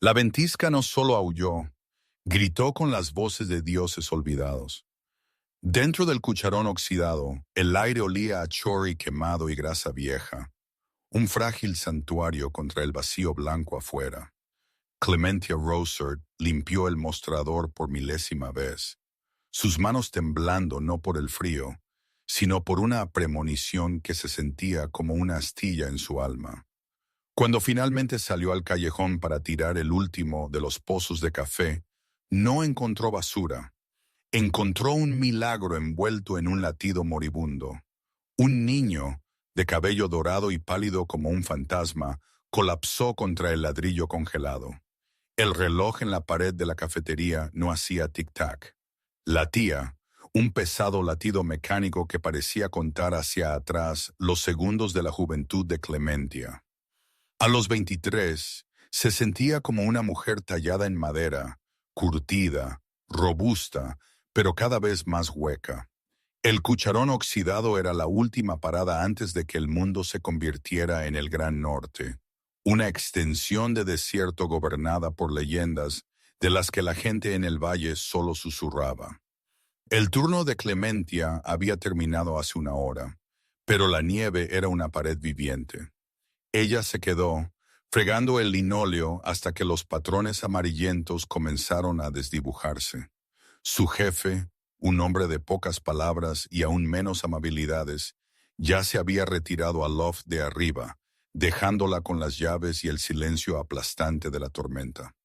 La ventisca no solo aulló, gritó con las voces de dioses olvidados. Dentro del cucharón oxidado, el aire olía a chori quemado y grasa vieja, un frágil santuario contra el vacío blanco afuera. Clementia Rosert limpió el mostrador por milésima vez, sus manos temblando no por el frío, sino por una premonición que se sentía como una astilla en su alma. Cuando finalmente salió al callejón para tirar el último de los pozos de café, no encontró basura. Encontró un milagro envuelto en un latido moribundo. Un niño, de cabello dorado y pálido como un fantasma, colapsó contra el ladrillo congelado. El reloj en la pared de la cafetería no hacía tic-tac. Latía, un pesado latido mecánico que parecía contar hacia atrás los segundos de la juventud de Clementia. A los 23, se sentía como una mujer tallada en madera, curtida, robusta, pero cada vez más hueca. El cucharón oxidado era la última parada antes de que el mundo se convirtiera en el Gran Norte, una extensión de desierto gobernada por leyendas de las que la gente en el valle solo susurraba. El turno de Clementia había terminado hace una hora, pero la nieve era una pared viviente. Ella se quedó, fregando el linóleo hasta que los patrones amarillentos comenzaron a desdibujarse. Su jefe, un hombre de pocas palabras y aún menos amabilidades, ya se había retirado al loft de arriba, dejándola con las llaves y el silencio aplastante de la tormenta.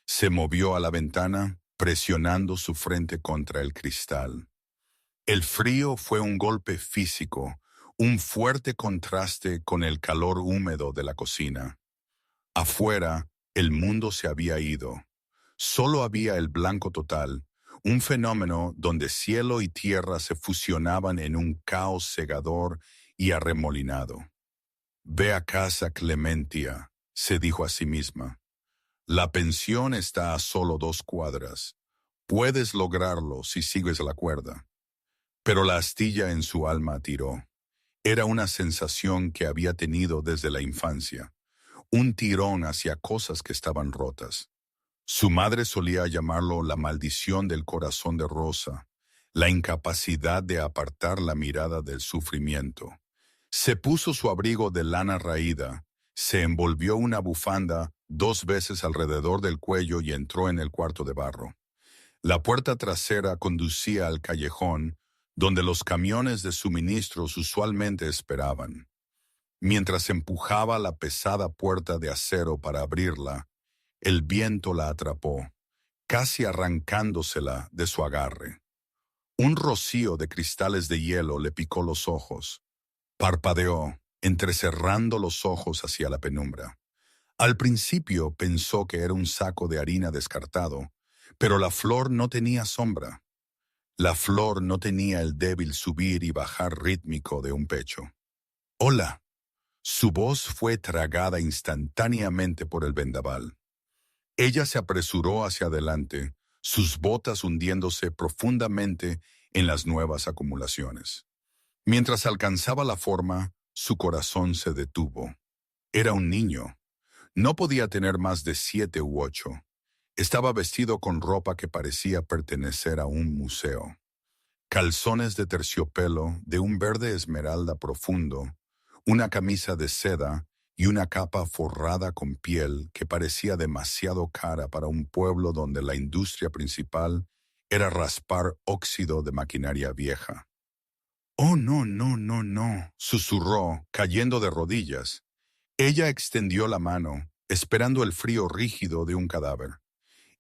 Se movió a la ventana, presionando su frente contra el cristal. El frío fue un golpe físico, un fuerte contraste con el calor húmedo de la cocina. Afuera, el mundo se había ido. Solo había el blanco total, un fenómeno donde cielo y tierra se fusionaban en un caos cegador y arremolinado. «Ve a casa, Clementia», se dijo a sí misma. «La pensión está a solo 2 cuadras. Puedes lograrlo si sigues la cuerda». Pero la astilla en su alma tiró. Era una sensación que había tenido desde la infancia, un tirón hacia cosas que estaban rotas. Su madre solía llamarlo la maldición del corazón de rosa, la incapacidad de apartar la mirada del sufrimiento. Se puso su abrigo de lana raída, se envolvió una bufanda 2 veces alrededor del cuello y entró en el cuarto de barro. La puerta trasera conducía al callejón, donde los camiones de suministros usualmente esperaban. Mientras empujaba la pesada puerta de acero para abrirla, el viento la atrapó, casi arrancándosela de su agarre. Un rocío de cristales de hielo le picó los ojos. Parpadeó, entrecerrando los ojos hacia la penumbra. Al principio pensó que era un saco de harina descartado, pero la flor no tenía sombra. La flor no tenía el débil subir y bajar rítmico de un pecho. «Hola». Su voz fue tragada instantáneamente por el vendaval. Ella se apresuró hacia adelante, sus botas hundiéndose profundamente en las nuevas acumulaciones. Mientras alcanzaba la forma, su corazón se detuvo. Era un niño. No podía tener más de 7 u 8. Estaba vestido con ropa que parecía pertenecer a un museo. Calzones de terciopelo de un verde esmeralda profundo, una camisa de seda y una capa forrada con piel que parecía demasiado cara para un pueblo donde la industria principal era raspar óxido de maquinaria vieja. «Oh, no, no, no, no», susurró, cayendo de rodillas. Ella extendió la mano, esperando el frío rígido de un cadáver.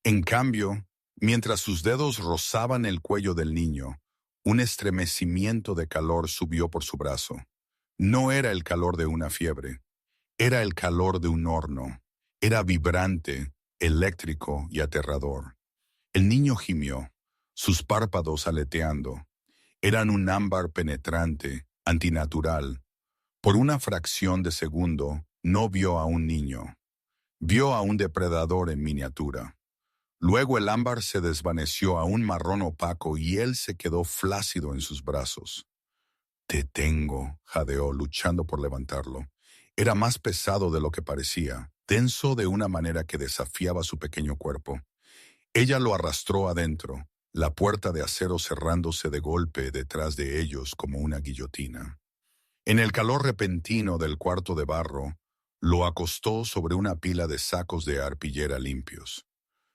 En cambio, mientras sus dedos rozaban el cuello del niño, un estremecimiento de calor subió por su brazo. No era el calor de una fiebre, era el calor de un horno. Era vibrante, eléctrico y aterrador. El niño gimió, sus párpados aleteando. Eran un ámbar penetrante, antinatural. Por una fracción de segundo, no vio a un niño. Vio a un depredador en miniatura. Luego el ámbar se desvaneció a un marrón opaco y él se quedó flácido en sus brazos. «Te tengo», jadeó, luchando por levantarlo. Era más pesado de lo que parecía, denso de una manera que desafiaba su pequeño cuerpo. Ella lo arrastró adentro, la puerta de acero cerrándose de golpe detrás de ellos como una guillotina. En el calor repentino del cuarto de barro, lo acostó sobre una pila de sacos de arpillera limpios.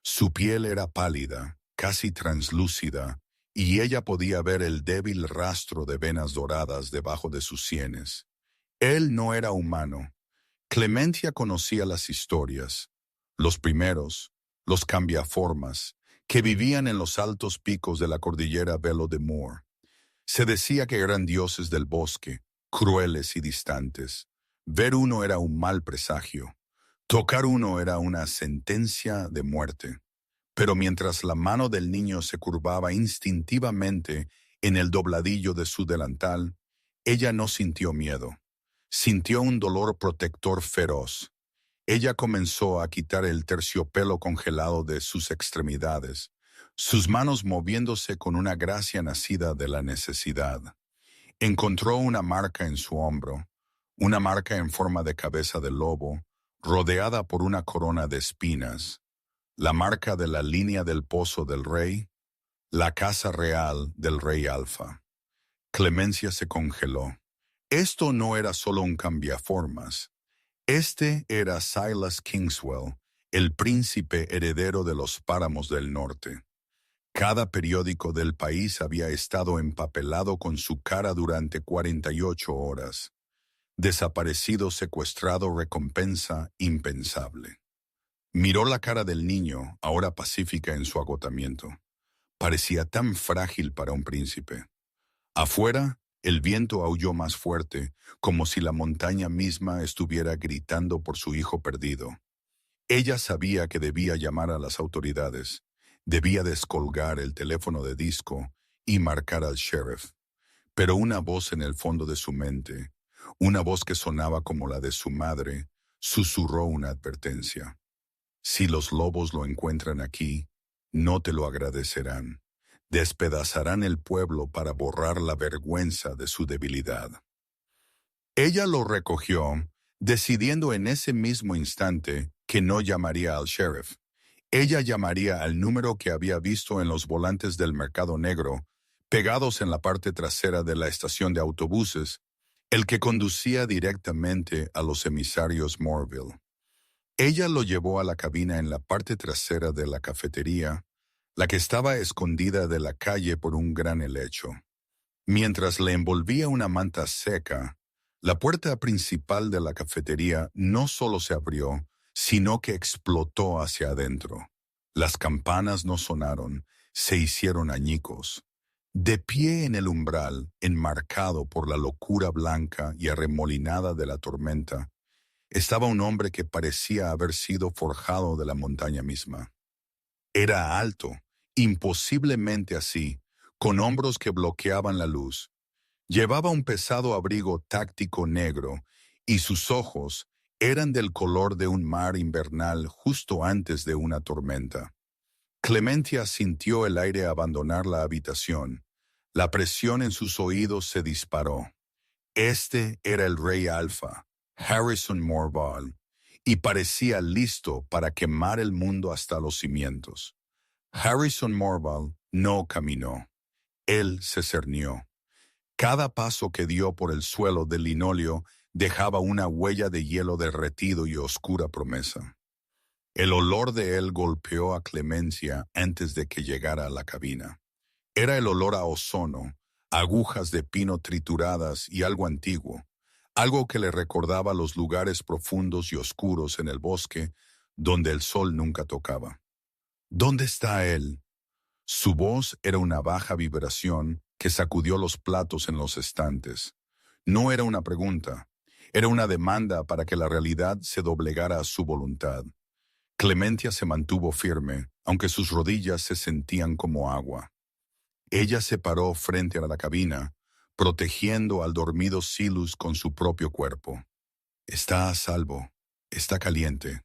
Su piel era pálida, casi translúcida, y ella podía ver el débil rastro de venas doradas debajo de sus sienes. Él no era humano. Clementia conocía las historias, los primeros, los cambiaformas, que vivían en los altos picos de la cordillera Velo de Moore. Se decía que eran dioses del bosque, crueles y distantes. Ver uno era un mal presagio. Tocar uno era una sentencia de muerte. Pero mientras la mano del niño se curvaba instintivamente en el dobladillo de su delantal, ella no sintió miedo. Sintió un dolor protector feroz. Ella comenzó a quitar el terciopelo congelado de sus extremidades, sus manos moviéndose con una gracia nacida de la necesidad. Encontró una marca en su hombro, una marca en forma de cabeza de lobo, rodeada por una corona de espinas, la marca de la línea del pozo del rey, la casa real del rey Alfa. Clemencia se congeló. Esto no era solo un cambiaformas. Este era Silas Kingswell, el príncipe heredero de los páramos del norte. Cada periódico del país había estado empapelado con su cara durante 48 horas. Desaparecido, secuestrado, recompensa impensable. Miró la cara del niño, ahora pacífica en su agotamiento. Parecía tan frágil para un príncipe. Afuera, el viento aulló más fuerte, como si la montaña misma estuviera gritando por su hijo perdido. Ella sabía que debía llamar a las autoridades, debía descolgar el teléfono de disco y marcar al sheriff. Pero una voz en el fondo de su mente, una voz que sonaba como la de su madre, susurró una advertencia. Si los lobos lo encuentran aquí, no te lo agradecerán. Despedazarán el pueblo para borrar la vergüenza de su debilidad. Ella lo recogió, decidiendo en ese mismo instante que no llamaría al sheriff. Ella llamaría al número que había visto en los volantes del mercado negro, pegados en la parte trasera de la estación de autobuses, el que conducía directamente a los emisarios Moorville. Ella lo llevó a la cabina en la parte trasera de la cafetería, la que estaba escondida de la calle por un gran helecho. Mientras le envolvía una manta seca, la puerta principal de la cafetería no solo se abrió, sino que explotó hacia adentro. Las campanas no sonaron, se hicieron añicos. De pie en el umbral, enmarcado por la locura blanca y arremolinada de la tormenta, estaba un hombre que parecía haber sido forjado de la montaña misma. Era alto, imposiblemente así, con hombros que bloqueaban la luz. Llevaba un pesado abrigo táctico negro y sus ojos eran del color de un mar invernal justo antes de una tormenta. Clementia sintió el aire abandonar la habitación. La presión en sus oídos se disparó. Este era el rey Alfa, Harrison Morval, y parecía listo para quemar el mundo hasta los cimientos. Harrison Morval no caminó. Él se cernió. Cada paso que dio por el suelo del linóleo dejaba una huella de hielo derretido y oscura promesa. El olor de él golpeó a Clemencia antes de que llegara a la cabina. Era el olor a ozono, agujas de pino trituradas y algo antiguo, algo que le recordaba los lugares profundos y oscuros en el bosque donde el sol nunca tocaba. ¿Dónde está él? Su voz era una baja vibración que sacudió los platos en los estantes. No era una pregunta, era una demanda para que la realidad se doblegara a su voluntad. Clementia se mantuvo firme, aunque sus rodillas se sentían como agua. Ella se paró frente a la cabina, protegiendo al dormido Silus con su propio cuerpo. Está a salvo, está caliente.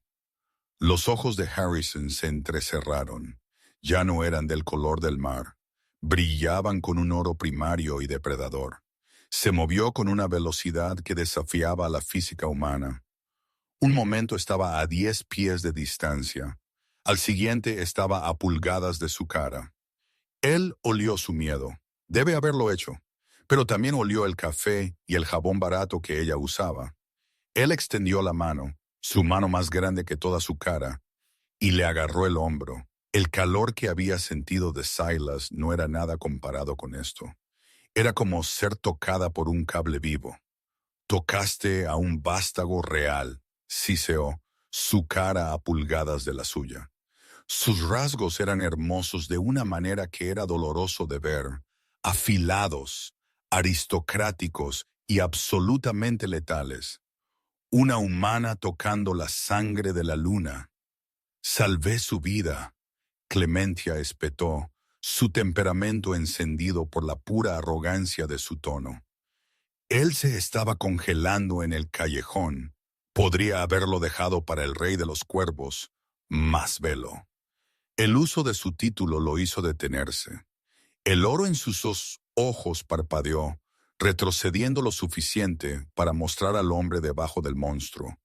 Los ojos de Harrison se entrecerraron. Ya no eran del color del mar. Brillaban con un oro primario y depredador. Se movió con una velocidad que desafiaba a la física humana. Un momento estaba a 10 pies de distancia. Al siguiente estaba a pulgadas de su cara. Él olió su miedo. Debe haberlo hecho. Pero también olió el café y el jabón barato que ella usaba. Él extendió la mano, su mano más grande que toda su cara, y le agarró el hombro. El calor que había sentido de Silas no era nada comparado con esto. Era como ser tocada por un cable vivo. Tocaste a un vástago real, siseó, su cara a pulgadas de la suya. Sus rasgos eran hermosos de una manera que era doloroso de ver, afilados, aristocráticos y absolutamente letales. Una humana tocando la sangre de la luna. Salvé su vida, Clementia espetó, su temperamento encendido por la pura arrogancia de su tono. Él se estaba congelando en el callejón. Podría haberlo dejado para el rey de los cuervos, más velo. El uso de su título lo hizo detenerse. El oro en sus ojos parpadeó, retrocediendo lo suficiente para mostrar al hombre debajo del monstruo.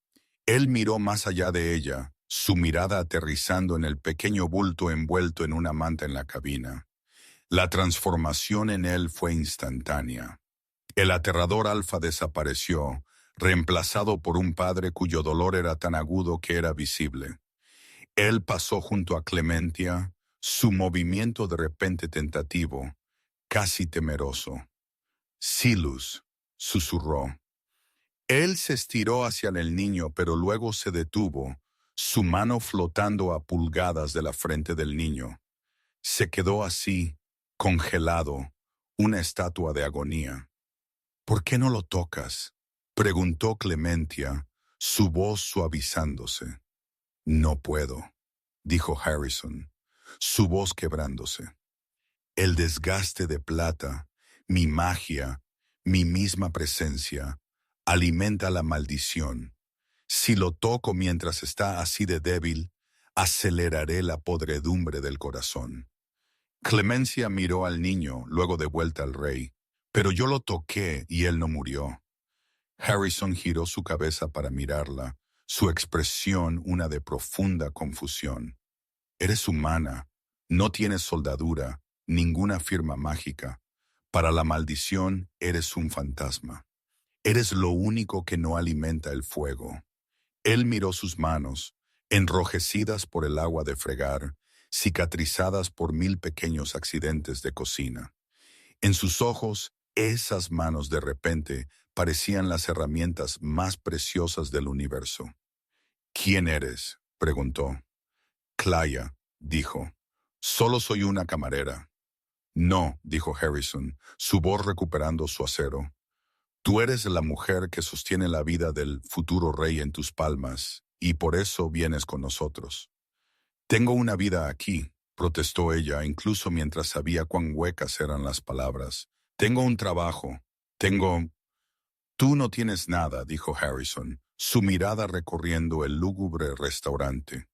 Él miró más allá de ella, su mirada aterrizando en el pequeño bulto envuelto en una manta en la cabina. La transformación en él fue instantánea. El aterrador alfa desapareció, reemplazado por un padre cuyo dolor era tan agudo que era visible. Él pasó junto a Clementia, su movimiento de repente tentativo, casi temeroso. Silus, susurró. Él se estiró hacia el niño, pero luego se detuvo, su mano flotando a pulgadas de la frente del niño. Se quedó así, congelado, una estatua de agonía. ¿Por qué no lo tocas?, preguntó Clementia, su voz suavizándose. No puedo, dijo Harrison, su voz quebrándose. El desgaste de plata, mi magia, mi misma presencia, alimenta la maldición. Si lo toco mientras está así de débil, aceleraré la podredumbre del corazón. Clemencia miró al niño, luego de vuelta al rey. Pero yo lo toqué y él no murió. Harrison giró su cabeza para mirarla, su expresión una de profunda confusión. Eres humana, no tienes soldadura, ninguna firma mágica. Para la maldición eres un fantasma. Eres lo único que no alimenta el fuego. Él miró sus manos, enrojecidas por el agua de fregar, cicatrizadas por 1000 pequeños accidentes de cocina. En sus ojos, esas manos de repente parecían las herramientas más preciosas del universo. ¿Quién eres?, preguntó. Claya, dijo. Solo soy una camarera. No, dijo Harrison, su voz recuperando su acero. Tú eres la mujer que sostiene la vida del futuro rey en tus palmas, y por eso vienes con nosotros. Tengo una vida aquí, protestó ella, incluso mientras sabía cuán huecas eran las palabras. Tengo un trabajo. Tú no tienes nada, dijo Harrison, su mirada recorriendo el lúgubre restaurante.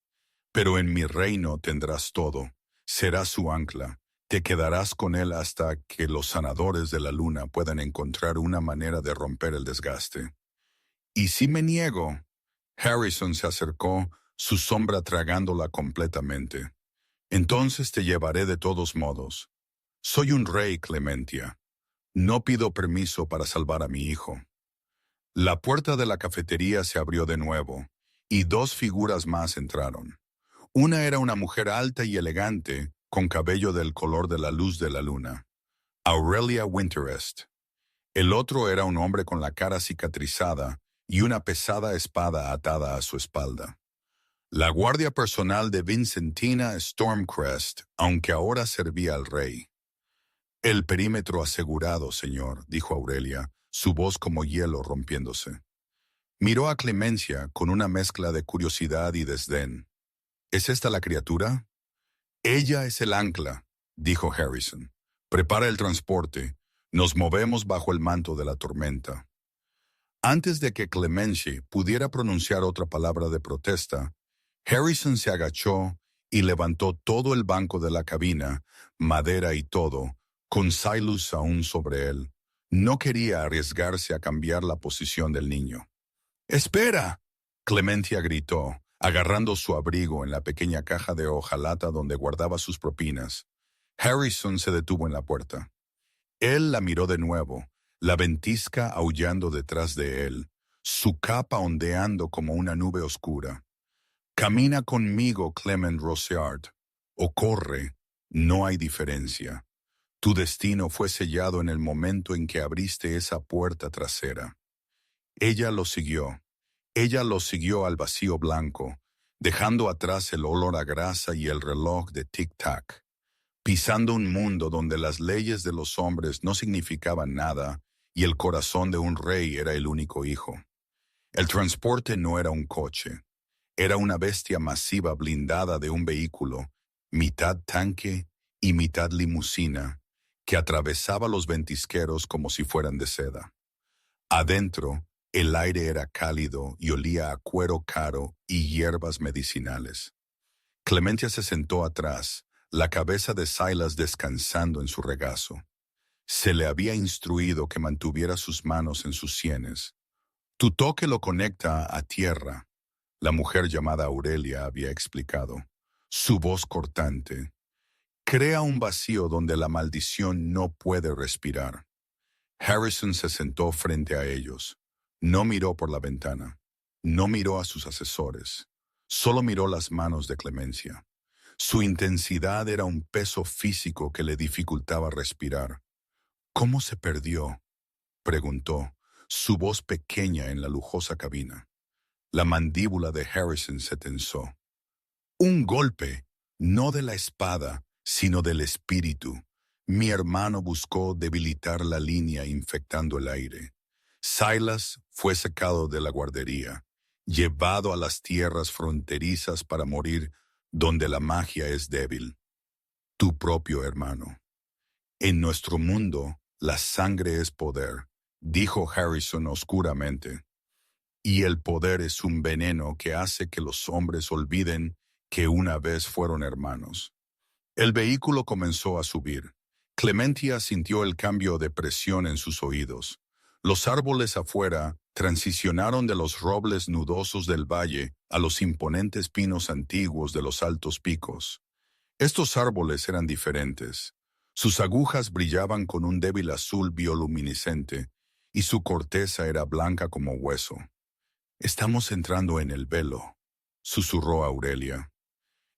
Pero en mi reino tendrás todo. Serás su ancla. Te quedarás con él hasta que los sanadores de la luna puedan encontrar una manera de romper el desgaste. ¿Y si me niego? Harrison se acercó, su sombra tragándola completamente. Entonces te llevaré de todos modos. Soy un rey, Clementia. No pido permiso para salvar a mi hijo. La puerta de la cafetería se abrió de nuevo, y 2 figuras más entraron. Una era una mujer alta y elegante, con cabello del color de la luz de la luna. Aurelia Winterest. El otro era un hombre con la cara cicatrizada y una pesada espada atada a su espalda. La guardia personal de Vincentina Stormcrest, aunque ahora servía al rey. El perímetro asegurado, señor, dijo Aurelia, su voz como hielo rompiéndose. Miró a Clemencia con una mezcla de curiosidad y desdén. ¿Es esta la criatura? Ella es el ancla, dijo Harrison. Prepara el transporte. Nos movemos bajo el manto de la tormenta. Antes de que Clemencia pudiera pronunciar otra palabra de protesta, Harrison se agachó y levantó todo el banco de la cabina, madera y todo, con Silas aún sobre él. No quería arriesgarse a cambiar la posición del niño. ¡Espera! Clementia gritó, agarrando su abrigo en la pequeña caja de hojalata donde guardaba sus propinas. Harrison se detuvo en la puerta. Él la miró de nuevo, la ventisca aullando detrás de él, su capa ondeando como una nube oscura. Camina conmigo, Clement Rosiard, o corre, no hay diferencia. Tu destino fue sellado en el momento en que abriste esa puerta trasera. Ella lo siguió. Ella lo siguió al vacío blanco, dejando atrás el olor a grasa y el reloj de tic-tac, pisando un mundo donde las leyes de los hombres no significaban nada y el corazón de un rey era el único hijo. El transporte no era un coche, era una bestia masiva blindada de un vehículo, mitad tanque y mitad limusina, que atravesaba los ventisqueros como si fueran de seda. Adentro, el aire era cálido y olía a cuero caro y hierbas medicinales. Clementia se sentó atrás, la cabeza de Silas descansando en su regazo. Se le había instruido que mantuviera sus manos en sus sienes. Tu toque lo conecta a tierra, la mujer llamada Aurelia había explicado. Su voz cortante. Crea un vacío donde la maldición no puede respirar. Harrison se sentó frente a ellos. No miró por la ventana. No miró a sus asesores. Solo miró las manos de Clemencia. Su intensidad era un peso físico que le dificultaba respirar. ¿Cómo se perdió?, preguntó, su voz pequeña en la lujosa cabina. La mandíbula de Harrison se tensó. Un golpe, no de la espada, sino del espíritu. Mi hermano buscó debilitar la línea infectando el aire. Silas fue sacado de la guardería, llevado a las tierras fronterizas para morir donde la magia es débil. Tu propio hermano. En nuestro mundo, la sangre es poder, dijo Harrison oscuramente. Y el poder es un veneno que hace que los hombres olviden que una vez fueron hermanos. El vehículo comenzó a subir. Clementia sintió el cambio de presión en sus oídos. Los árboles afuera transicionaron de los robles nudosos del valle a los imponentes pinos antiguos de los altos picos. Estos árboles eran diferentes. Sus agujas brillaban con un débil azul bioluminiscente y su corteza era blanca como hueso. Estamos entrando en el velo, susurró Aurelia.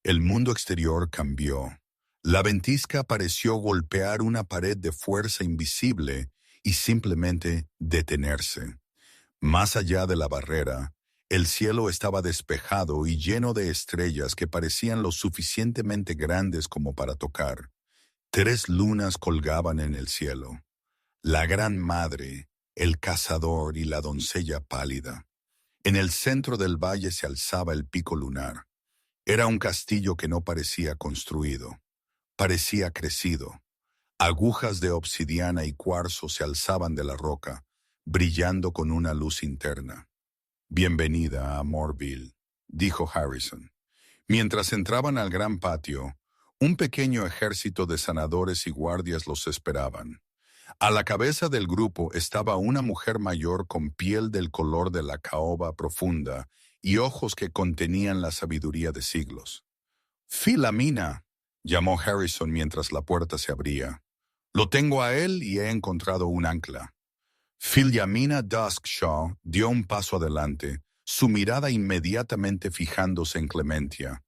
El mundo exterior cambió. La ventisca pareció golpear una pared de fuerza invisible y simplemente detenerse. Más allá de la barrera, el cielo estaba despejado y lleno de estrellas que parecían lo suficientemente grandes como para tocar. 3 lunas colgaban en el cielo. La Gran Madre, el Cazador y la doncella pálida. En el centro del valle se alzaba el pico lunar. Era un castillo que no parecía construido. Parecía crecido. Agujas de obsidiana y cuarzo se alzaban de la roca, brillando con una luz interna. Bienvenida a Morville, dijo Harrison. Mientras entraban al gran patio, un pequeño ejército de sanadores y guardias los esperaban. A la cabeza del grupo estaba una mujer mayor con piel del color de la caoba profunda y ojos que contenían la sabiduría de siglos. «Philomena», llamó Harrison mientras la puerta se abría. «Lo tengo a él y he encontrado un ancla». Philomena Duskshaw dio un paso adelante, su mirada inmediatamente fijándose en Clementia.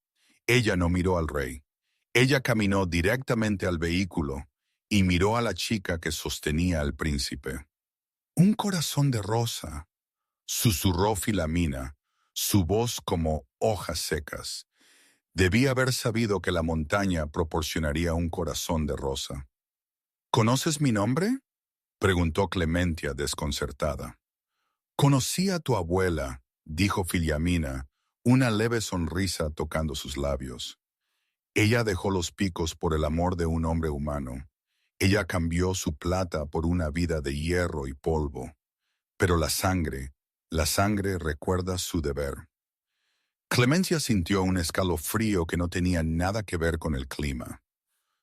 Ella no miró al rey. Ella caminó directamente al vehículo y miró a la chica que sostenía al príncipe. «Un corazón de rosa», susurró Philomena, su voz como hojas secas. Debía haber sabido que la montaña proporcionaría un corazón de rosa. «¿Conoces mi nombre?», preguntó Clementia desconcertada. «Conocí a tu abuela», dijo Philomena, una leve sonrisa tocando sus labios. Ella dejó los picos por el amor de un hombre humano. Ella cambió su plata por una vida de hierro y polvo. Pero la sangre recuerda su deber. Clemencia sintió un escalofrío que no tenía nada que ver con el clima.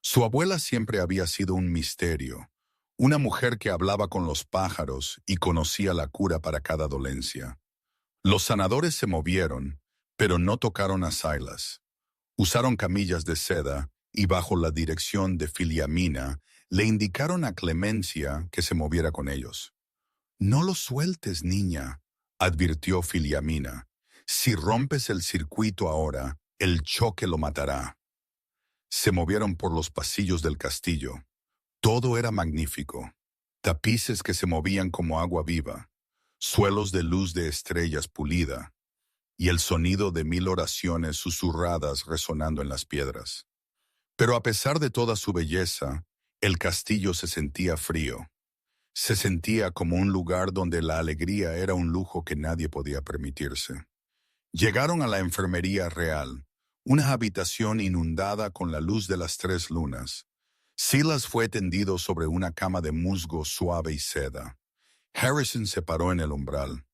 Su abuela siempre había sido un misterio, Una mujer que hablaba con los pájaros y conocía la cura para cada dolencia. Los sanadores se movieron, pero no tocaron a Silas. Usaron camillas de seda y bajo la dirección de Filiamina le indicaron a Clemencia que se moviera con ellos. «No lo sueltes, niña», advirtió Filiamina. «Si rompes el circuito ahora, el choque lo matará». Se movieron por los pasillos del castillo. Todo era magnífico. Tapices que se movían como agua viva, suelos de luz de estrellas pulida, y el sonido de 1000 oraciones susurradas resonando en las piedras. Pero a pesar de toda su belleza, el castillo se sentía frío. Se sentía como un lugar donde la alegría era un lujo que nadie podía permitirse. Llegaron a la enfermería real, una habitación inundada con la luz de las 3 lunas. Silas fue tendido sobre una cama de musgo suave y seda. Harrison se paró en el umbral.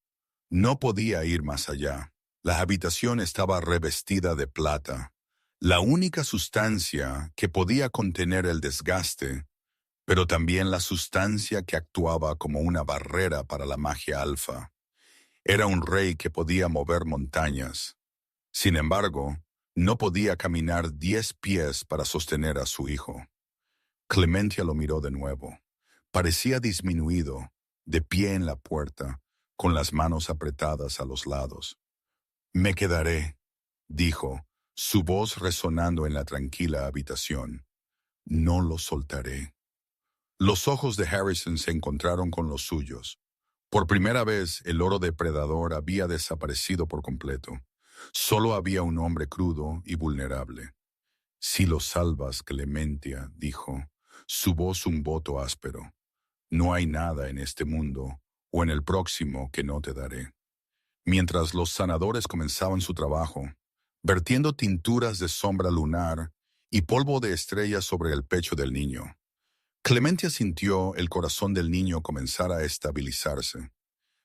No podía ir más allá. La habitación estaba revestida de plata, la única sustancia que podía contener el desgaste, pero también la sustancia que actuaba como una barrera para la magia alfa. Era un rey que podía mover montañas. Sin embargo, no podía caminar 10 pies para sostener a su hijo. Clemencia lo miró de nuevo. Parecía disminuido, de pie en la puerta, con las manos apretadas a los lados. «Me quedaré», dijo, su voz resonando en la tranquila habitación. «No lo soltaré». Los ojos de Harrison se encontraron con los suyos. Por primera vez, el oro depredador había desaparecido por completo. Solo había un hombre crudo y vulnerable. «Si lo salvas, Clemencia», dijo, su voz un voto áspero. «No hay nada en este mundo o en el próximo que no te daré». Mientras los sanadores comenzaban su trabajo, vertiendo tinturas de sombra lunar y polvo de estrellas sobre el pecho del niño, Clemencia sintió el corazón del niño comenzar a estabilizarse.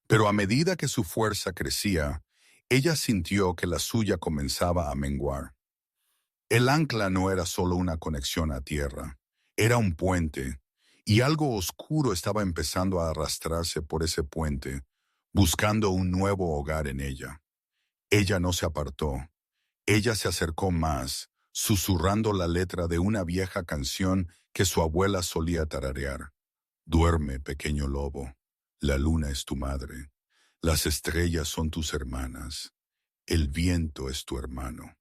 Pero a medida que su fuerza crecía, ella sintió que la suya comenzaba a menguar. El ancla no era solo una conexión a tierra, era un puente, y algo oscuro estaba empezando a arrastrarse por ese puente, buscando un nuevo hogar en ella. Ella no se apartó. Ella se acercó más, susurrando la letra de una vieja canción que su abuela solía tararear. «Duerme, pequeño lobo, la luna es tu madre, las estrellas son tus hermanas, el viento es tu hermano».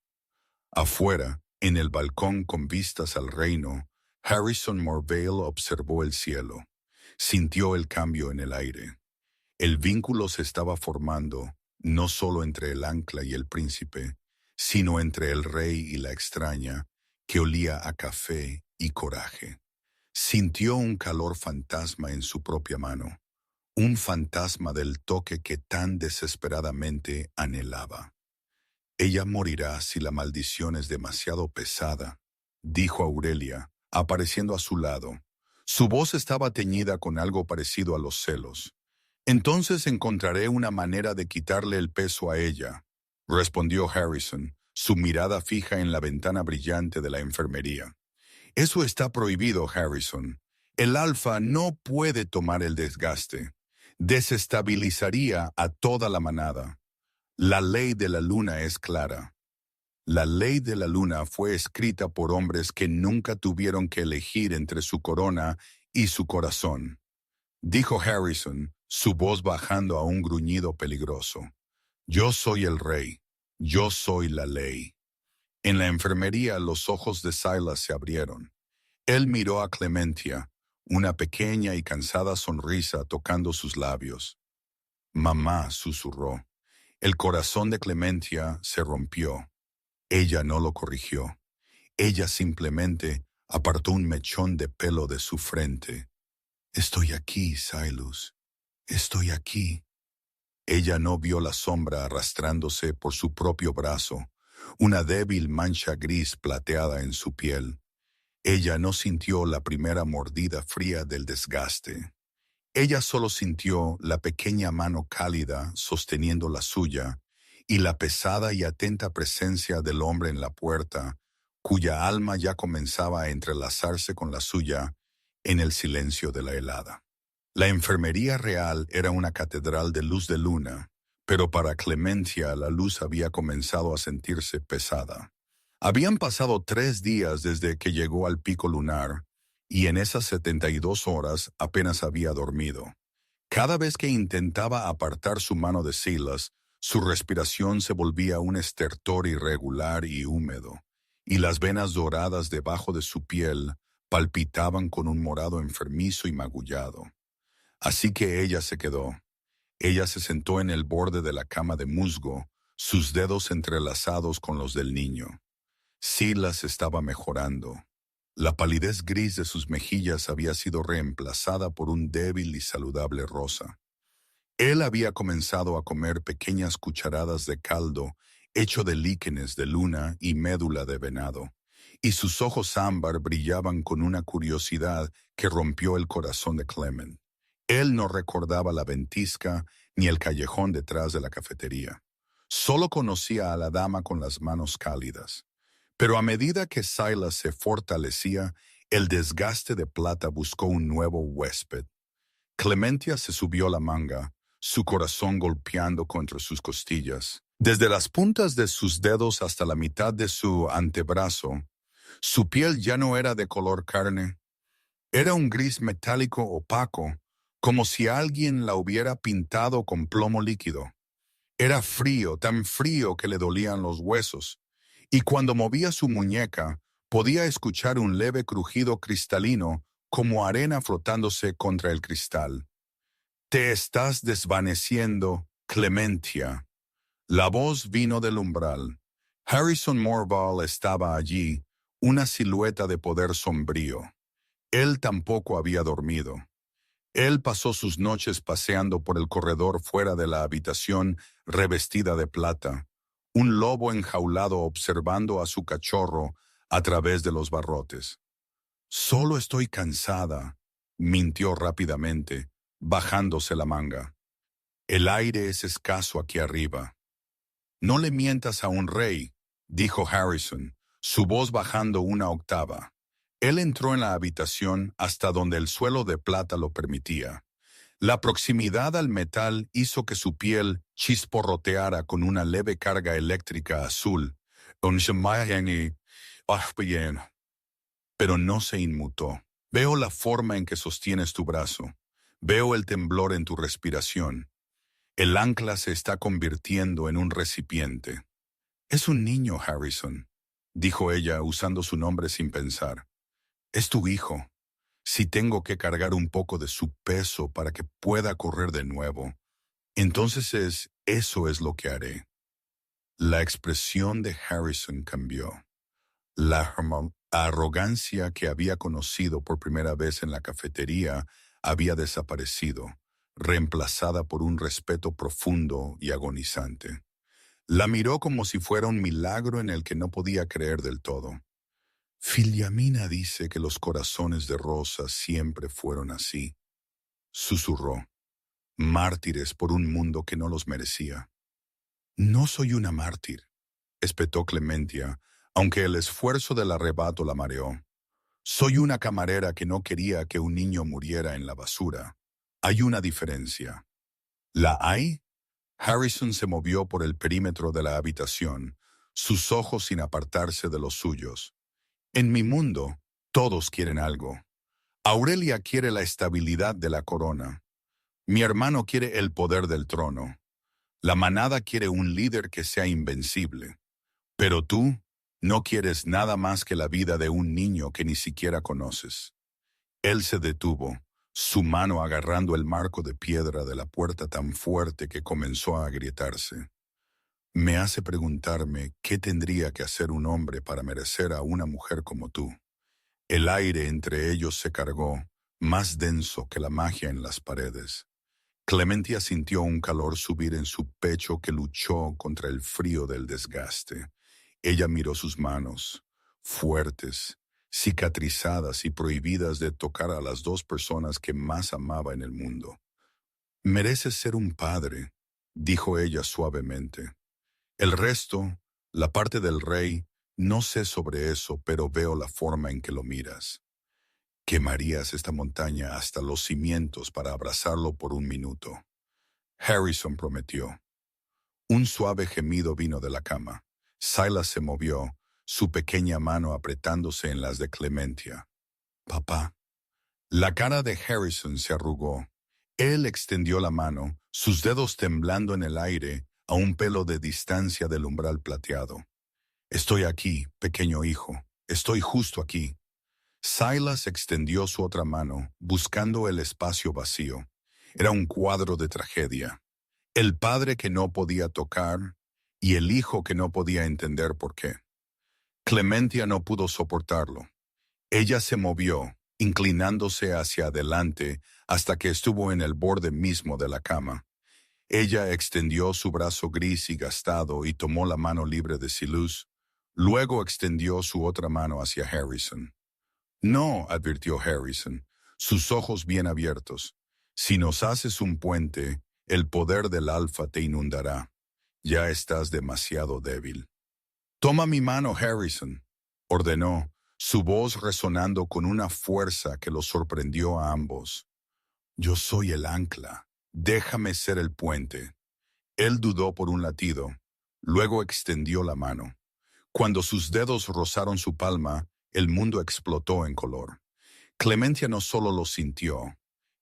Afuera, en el balcón con vistas al reino, Harrison Morvale observó el cielo. Sintió el cambio en el aire. El vínculo se estaba formando, no solo entre el ancla y el príncipe, sino entre el rey y la extraña, que olía a café y coraje. Sintió un calor fantasma en su propia mano, un fantasma del toque que tan desesperadamente anhelaba. «Ella morirá si la maldición es demasiado pesada», dijo Aurelia, apareciendo a su lado. Su voz estaba teñida con algo parecido a los celos. «Entonces encontraré una manera de quitarle el peso a ella», respondió Harrison, su mirada fija en la ventana brillante de la enfermería. «Eso está prohibido, Harrison. El alfa no puede tomar el desgaste. Desestabilizaría a toda la manada. La ley de la luna es clara. La ley de la luna fue escrita por hombres que nunca tuvieron que elegir entre su corona y su corazón», dijo Harrison, su voz bajando a un gruñido peligroso. «Yo soy el rey. Yo soy la ley». En la enfermería los ojos de Silas se abrieron. Él miró a Clemencia, una pequeña y cansada sonrisa tocando sus labios. «Mamá», susurró. El corazón de Clemencia se rompió. Ella no lo corrigió. Ella simplemente apartó un mechón de pelo de su frente. «Estoy aquí, Silas. Estoy aquí». Ella no vio la sombra arrastrándose por su propio brazo, una débil mancha gris plateada en su piel. Ella no sintió la primera mordida fría del desgaste. Ella solo sintió la pequeña mano cálida sosteniendo la suya y la pesada y atenta presencia del hombre en la puerta, cuya alma ya comenzaba a entrelazarse con la suya en el silencio de la helada. La enfermería real era una catedral de luz de luna, pero para Clementia la luz había comenzado a sentirse pesada. Habían pasado 3 días desde que llegó al pico lunar, y en esas 72 horas apenas había dormido. Cada vez que intentaba apartar su mano de Silas, su respiración se volvía un estertor irregular y húmedo, y las venas doradas debajo de su piel palpitaban con un morado enfermizo y magullado. Así que ella se quedó. Ella se sentó en el borde de la cama de musgo, sus dedos entrelazados con los del niño. Silas estaba mejorando. La palidez gris de sus mejillas había sido reemplazada por un débil y saludable rosa. Él había comenzado a comer pequeñas cucharadas de caldo hecho de líquenes de luna y médula de venado, y sus ojos ámbar brillaban con una curiosidad que rompió el corazón de Clement. Él no recordaba la ventisca ni el callejón detrás de la cafetería. Solo conocía a la dama con las manos cálidas. Pero a medida que Silas se fortalecía, el desgaste de plata buscó un nuevo huésped. Clementia se subió la manga, su corazón golpeando contra sus costillas. Desde las puntas de sus dedos hasta la mitad de su antebrazo, su piel ya no era de color carne. Era un gris metálico opaco, como si alguien la hubiera pintado con plomo líquido. Era frío, tan frío que le dolían los huesos, y cuando movía su muñeca, podía escuchar un leve crujido cristalino como arena frotándose contra el cristal. Te estás desvaneciendo, Clementia. La voz vino del umbral. Harrison Morval estaba allí, una silueta de poder sombrío. Él tampoco había dormido. Él pasó sus noches paseando por el corredor fuera de la habitación revestida de plata, un lobo enjaulado observando a su cachorro a través de los barrotes. Solo estoy cansada, mintió rápidamente, bajándose la manga. El aire es escaso aquí arriba. No le mientas a un rey, dijo Harrison, su voz bajando una octava. Él entró en la habitación hasta donde el suelo de plata lo permitía. La proximidad al metal hizo que su piel chisporroteara con una leve carga eléctrica azul. Pero no se inmutó. Veo la forma en que sostienes tu brazo. Veo el temblor en tu respiración. El ancla se está convirtiendo en un recipiente. Es un niño, Harrison, dijo ella usando su nombre sin pensar. Es tu hijo. Si tengo que cargar un poco de su peso para que pueda correr de nuevo, entonces eso es lo que haré. La expresión de Harrison cambió. La arrogancia que había conocido por primera vez en la cafetería había desaparecido, reemplazada por un respeto profundo y agonizante. La miró como si fuera un milagro en el que no podía creer del todo. Filiamina dice que los corazones de Rosa siempre fueron así, susurró, mártires por un mundo que no los merecía. No soy una mártir, espetó Clementia, aunque el esfuerzo del arrebato la mareó. Soy una camarera que no quería que un niño muriera en la basura. Hay una diferencia. ¿La hay? Harrison se movió por el perímetro de la habitación, sus ojos sin apartarse de los suyos. En mi mundo, todos quieren algo. Aurelia quiere la estabilidad de la corona. Mi hermano quiere el poder del trono. La manada quiere un líder que sea invencible. Pero tú no quieres nada más que la vida de un niño que ni siquiera conoces. Él se detuvo, su mano agarrando el marco de piedra de la puerta tan fuerte que comenzó a agrietarse. Me hace preguntarme qué tendría que hacer un hombre para merecer a una mujer como tú. El aire entre ellos se cargó, más denso que la magia en las paredes. Clementia sintió un calor subir en su pecho que luchó contra el frío del desgaste. Ella miró sus manos, fuertes, cicatrizadas y prohibidas de tocar a las dos personas que más amaba en el mundo. Mereces ser un padre, dijo ella suavemente. El resto, la parte del rey, no sé sobre eso, pero veo la forma en que lo miras. Quemarías esta montaña hasta los cimientos para abrazarlo por un minuto. Harrison prometió. Un suave gemido vino de la cama. Silas se movió, su pequeña mano apretándose en las de Clementia. Papá. La cara de Harrison se arrugó. Él extendió la mano, sus dedos temblando en el aire, a un pelo de distancia del umbral plateado. Estoy aquí, pequeño hijo. Estoy justo aquí. Silas extendió su otra mano, buscando el espacio vacío. Era un cuadro de tragedia. El padre que no podía tocar y el hijo que no podía entender por qué. Clementia no pudo soportarlo. Ella se movió, inclinándose hacia adelante hasta que estuvo en el borde mismo de la cama. Ella extendió su brazo gris y gastado y tomó la mano libre de Silas. Luego extendió su otra mano hacia Harrison. No, advirtió Harrison, sus ojos bien abiertos. Si nos haces un puente, el poder del alfa te inundará. Ya estás demasiado débil. Toma mi mano, Harrison, ordenó, su voz resonando con una fuerza que los sorprendió a ambos. Yo soy el ancla. Déjame ser el puente. Él dudó por un latido. Luego extendió la mano. Cuando sus dedos rozaron su palma, el mundo explotó en color. Clementia no solo lo sintió,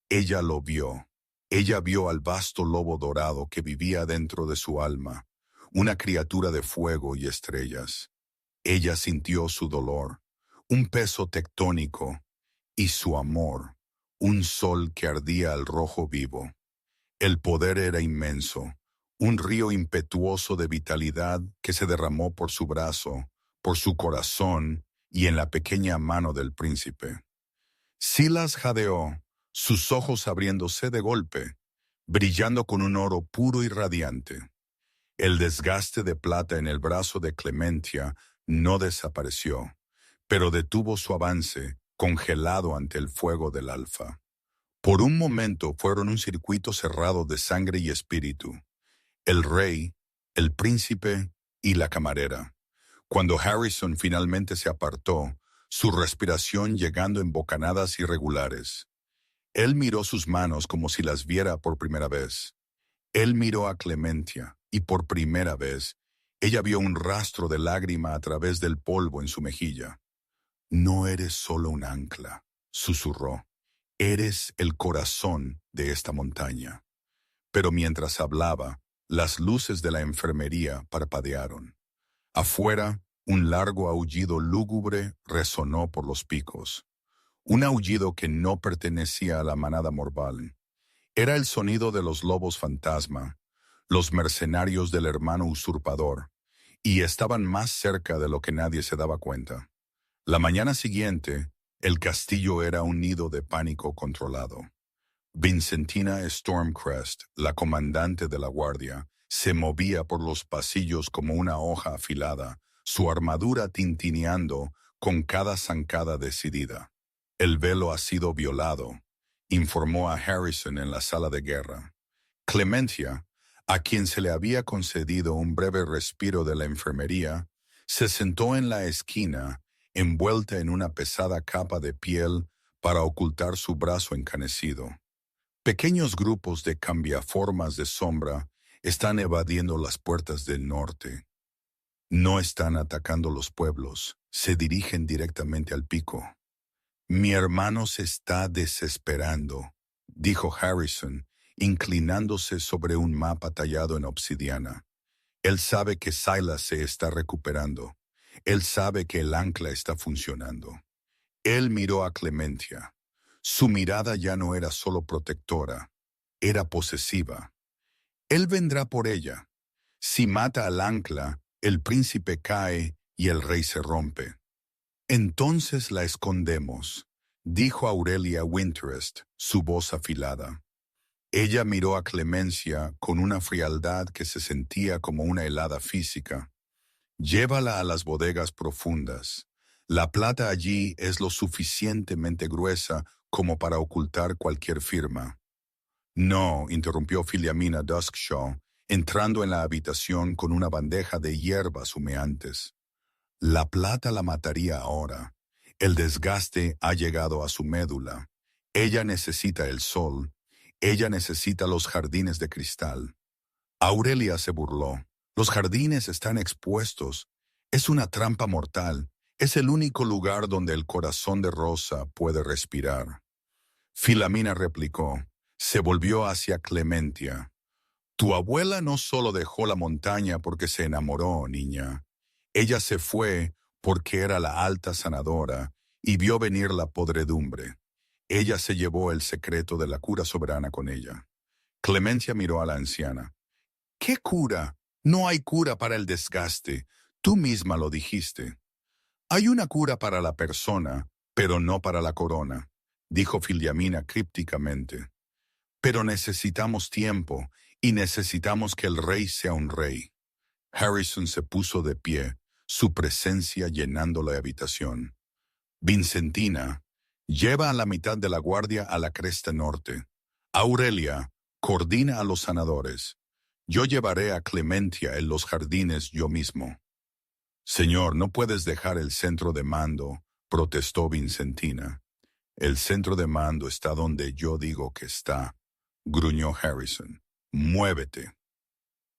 ella lo vio. Ella vio al vasto lobo dorado que vivía dentro de su alma, una criatura de fuego y estrellas. Ella sintió su dolor, un peso tectónico, y su amor, un sol que ardía al rojo vivo. El poder era inmenso, un río impetuoso de vitalidad que se derramó por su brazo, por su corazón y en la pequeña mano del príncipe. Silas jadeó, sus ojos abriéndose de golpe, brillando con un oro puro y radiante. El desgaste de plata en el brazo de Clementia no desapareció, pero detuvo su avance, congelado ante el fuego del alfa. Por un momento fueron un circuito cerrado de sangre y espíritu. El rey, el príncipe y la camarera. Cuando Harrison finalmente se apartó, su respiración llegando en bocanadas irregulares. Él miró sus manos como si las viera por primera vez. Él miró a Clementia, y por primera vez, ella vio un rastro de lágrima a través del polvo en su mejilla. No eres solo un ancla, susurró. Eres el corazón de esta montaña. Pero mientras hablaba, las luces de la enfermería parpadearon. Afuera, un largo aullido lúgubre resonó por los picos. Un aullido que no pertenecía a la manada morval. Era el sonido de los lobos fantasma, los mercenarios del hermano usurpador, y estaban más cerca de lo que nadie se daba cuenta. La mañana siguiente, el castillo era un nido de pánico controlado. Vincentina Stormcrest, la comandante de la guardia, se movía por los pasillos como una hoja afilada, su armadura tintineando con cada zancada decidida. El velo ha sido violado, informó a Harrison en la sala de guerra. Clementia, a quien se le había concedido un breve respiro de la enfermería, se sentó en la esquina, envuelta en una pesada capa de piel para ocultar su brazo encanecido. Pequeños grupos de cambiaformas de sombra están evadiendo las puertas del norte. No están atacando los pueblos, se dirigen directamente al pico. Mi hermano se está desesperando, dijo Harrison, inclinándose sobre un mapa tallado en obsidiana. Él sabe que Silas se está recuperando. Él sabe que el ancla está funcionando. Él miró a Clementia. Su mirada ya no era solo protectora, era posesiva. Él vendrá por ella. Si mata al ancla, el príncipe cae y el rey se rompe. Entonces la escondemos, dijo Aurelia Winterest, su voz afilada. Ella miró a Clemencia con una frialdad que se sentía como una helada física. Llévala a las bodegas profundas. La plata allí es lo suficientemente gruesa como para ocultar cualquier firma. No, interrumpió Filiamina Duskshaw, entrando en la habitación con una bandeja de hierbas humeantes. La plata la mataría ahora. El desgaste ha llegado a su médula. Ella necesita el sol. Ella necesita los jardines de cristal. Aurelia se burló. Los jardines están expuestos. Es una trampa mortal. Es el único lugar donde el corazón de Rosa puede respirar. Filamina replicó. Se volvió hacia Clementia. Tu abuela no solo dejó la montaña porque se enamoró, niña. Ella se fue porque era la alta sanadora y vio venir la podredumbre. Ella se llevó el secreto de la cura soberana con ella. Clementia miró a la anciana. ¿Qué cura? No hay cura para el desgaste. Tú misma lo dijiste. Hay una cura para la persona, pero no para la corona, dijo Filiamina crípticamente. Pero necesitamos tiempo y necesitamos que el rey sea un rey. Harrison se puso de pie, su presencia llenando la habitación. Vincentina, lleva a la mitad de la guardia a la cresta norte. Aurelia, coordina a los sanadores. Yo llevaré a Clementia en los jardines yo mismo. Señor, no puedes dejar el centro de mando, protestó Vincentina. El centro de mando está donde yo digo que está, gruñó Harrison. Muévete.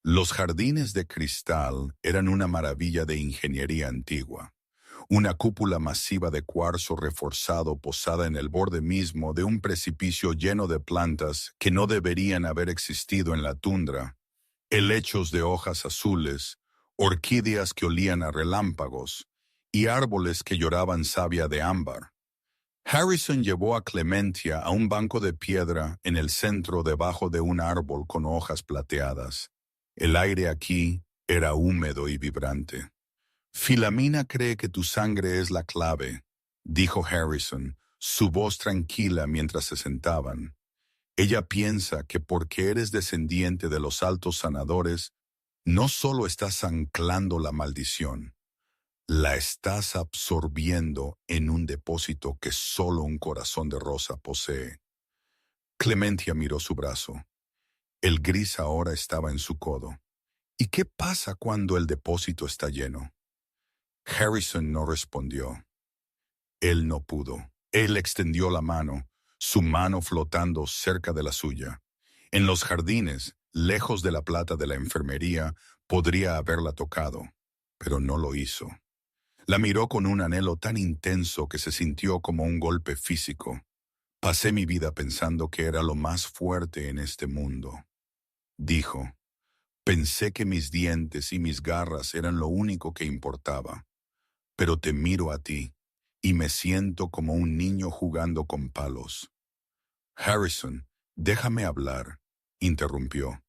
Los jardines de cristal eran una maravilla de ingeniería antigua. Una cúpula masiva de cuarzo reforzado posada en el borde mismo de un precipicio lleno de plantas que no deberían haber existido en la tundra. Helechos de hojas azules, orquídeas que olían a relámpagos y árboles que lloraban savia de ámbar. Harrison llevó a Clementia a un banco de piedra en el centro debajo de un árbol con hojas plateadas. El aire aquí era húmedo y vibrante. Filamina cree que tu sangre es la clave, dijo Harrison, su voz tranquila mientras se sentaban. Ella piensa que porque eres descendiente de los altos sanadores, no solo estás anclando la maldición, la estás absorbiendo en un depósito que solo un corazón de rosa posee. Clementia miró su brazo. El gris ahora estaba en su codo. ¿Y qué pasa cuando el depósito está lleno? Harrison no respondió. Él no pudo. Él extendió la mano, su mano flotando cerca de la suya. En los jardines, lejos de la plata de la enfermería, podría haberla tocado, pero no lo hizo. La miró con un anhelo tan intenso que se sintió como un golpe físico. Pasé mi vida pensando que era lo más fuerte en este mundo, dijo. Pensé que mis dientes y mis garras eran lo único que importaba. Pero te miro a ti y me siento como un niño jugando con palos. Harrison, déjame hablar, interrumpió.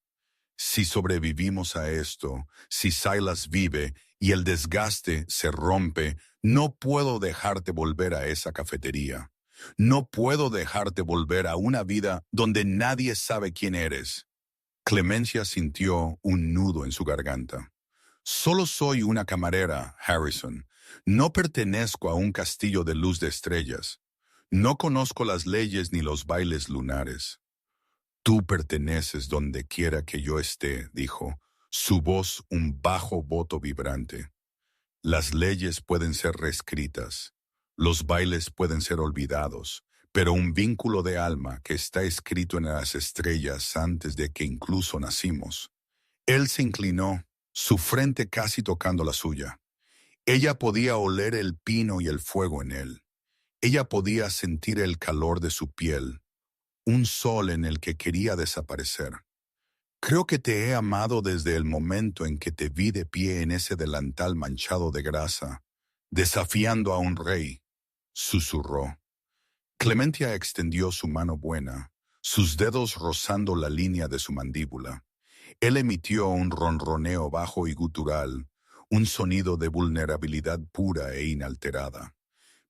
Si sobrevivimos a esto, si Silas vive y el desgaste se rompe, no puedo dejarte volver a esa cafetería. No puedo dejarte volver a una vida donde nadie sabe quién eres. Clemencia sintió un nudo en su garganta. Solo soy una camarera, Harrison. No pertenezco a un castillo de luz de estrellas. No conozco las leyes ni los bailes lunares. Tú perteneces donde quiera que yo esté, dijo, su voz un bajo voto vibrante. Las leyes pueden ser reescritas, los bailes pueden ser olvidados, pero un vínculo de alma que está escrito en las estrellas antes de que incluso nacimos. Él se inclinó, su frente casi tocando la suya. Ella podía oler el pino y el fuego en él. Ella podía sentir el calor de su piel, un sol en el que quería desaparecer. Creo que te he amado desde el momento en que te vi de pie en ese delantal manchado de grasa, desafiando a un rey, susurró. Clementia extendió su mano buena, sus dedos rozando la línea de su mandíbula. Él emitió un ronroneo bajo y gutural, un sonido de vulnerabilidad pura e inalterada.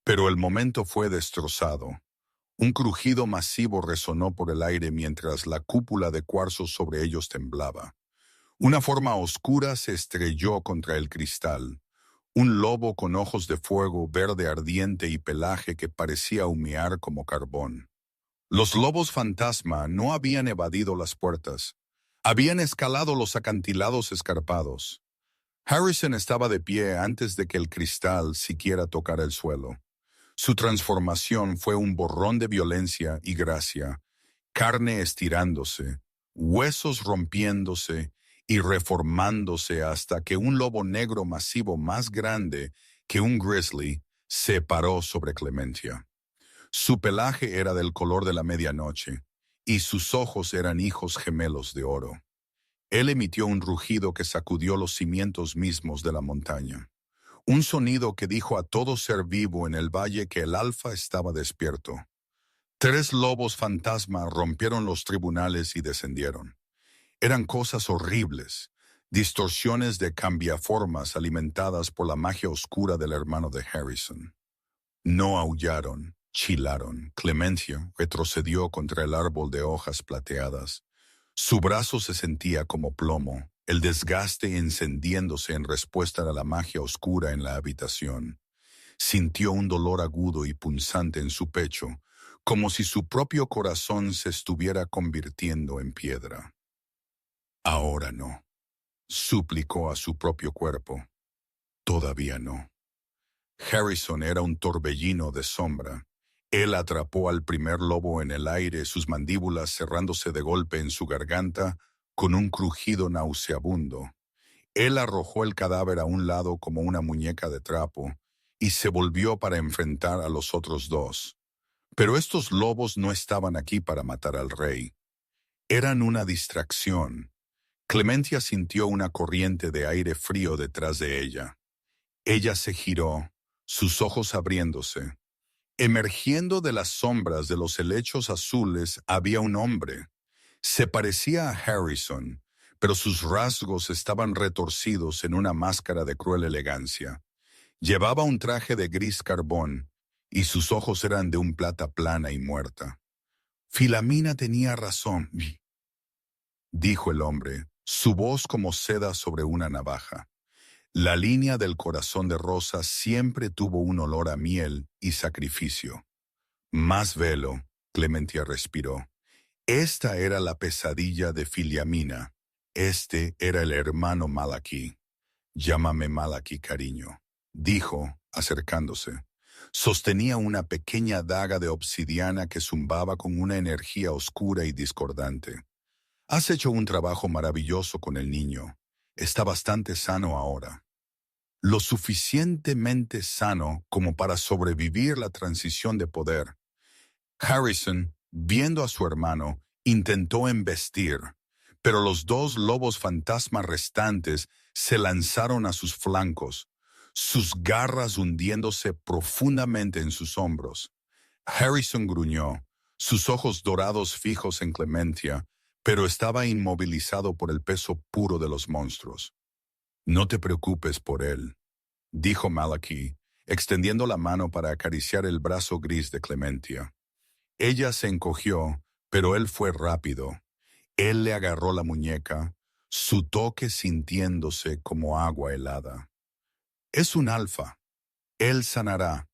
Pero el momento fue destrozado. Un crujido masivo resonó por el aire mientras la cúpula de cuarzo sobre ellos temblaba. Una forma oscura se estrelló contra el cristal. Un lobo con ojos de fuego verde ardiente y pelaje que parecía humear como carbón. Los lobos fantasma no habían evadido las puertas. Habían escalado los acantilados escarpados. Harrison estaba de pie antes de que el cristal siquiera tocara el suelo. Su transformación fue un borrón de violencia y gracia, carne estirándose, huesos rompiéndose y reformándose hasta que un lobo negro masivo más grande que un grizzly se paró sobre Clementia. Su pelaje era del color de la medianoche, y sus ojos eran hijos gemelos de oro. Él emitió un rugido que sacudió los cimientos mismos de la montaña. Un sonido que dijo a todo ser vivo en el valle que el alfa estaba despierto. 3 lobos fantasma rompieron los tribunales y descendieron. Eran cosas horribles, distorsiones de cambiaformas alimentadas por la magia oscura del hermano de Harrison. No aullaron, chilaron. Clementia retrocedió contra el árbol de hojas plateadas. Su brazo se sentía como plomo, el desgaste encendiéndose en respuesta a la magia oscura en la habitación. Sintió un dolor agudo y punzante en su pecho, como si su propio corazón se estuviera convirtiendo en piedra. Ahora no, suplicó a su propio cuerpo. Todavía no. Harrison era un torbellino de sombra. Él atrapó al primer lobo en el aire, sus mandíbulas cerrándose de golpe en su garganta con un crujido nauseabundo. Él arrojó el cadáver a un lado como una muñeca de trapo y se volvió para enfrentar a los otros 2. Pero estos lobos no estaban aquí para matar al rey. Eran una distracción. Clementia sintió una corriente de aire frío detrás de ella. Ella se giró, sus ojos abriéndose. Emergiendo de las sombras de los helechos azules había un hombre. Se parecía a Harrison, pero sus rasgos estaban retorcidos en una máscara de cruel elegancia. Llevaba un traje de gris carbón, y sus ojos eran de un plata plana y muerta. Filamina tenía razón, dijo el hombre, su voz como seda sobre una navaja. La línea del corazón de Rosa siempre tuvo un olor a miel y sacrificio. Más velo, Clementia respiró. Esta era la pesadilla de Filiamina. Este era el hermano Malachi. Llámame Malachi, cariño, dijo, acercándose. Sostenía una pequeña daga de obsidiana que zumbaba con una energía oscura y discordante. Has hecho un trabajo maravilloso con el niño. Está bastante sano ahora. Lo suficientemente sano como para sobrevivir la transición de poder. Harrison, viendo a su hermano, intentó embestir, pero los 2 lobos fantasma restantes se lanzaron a sus flancos, sus garras hundiéndose profundamente en sus hombros. Harrison gruñó, sus ojos dorados fijos en Clementia, pero estaba inmovilizado por el peso puro de los monstruos. No te preocupes por él, dijo Malachi, extendiendo la mano para acariciar el brazo gris de Clementia. Ella se encogió, pero él fue rápido. Él le agarró la muñeca, su toque sintiéndose como agua helada. Es un alfa. Él sanará.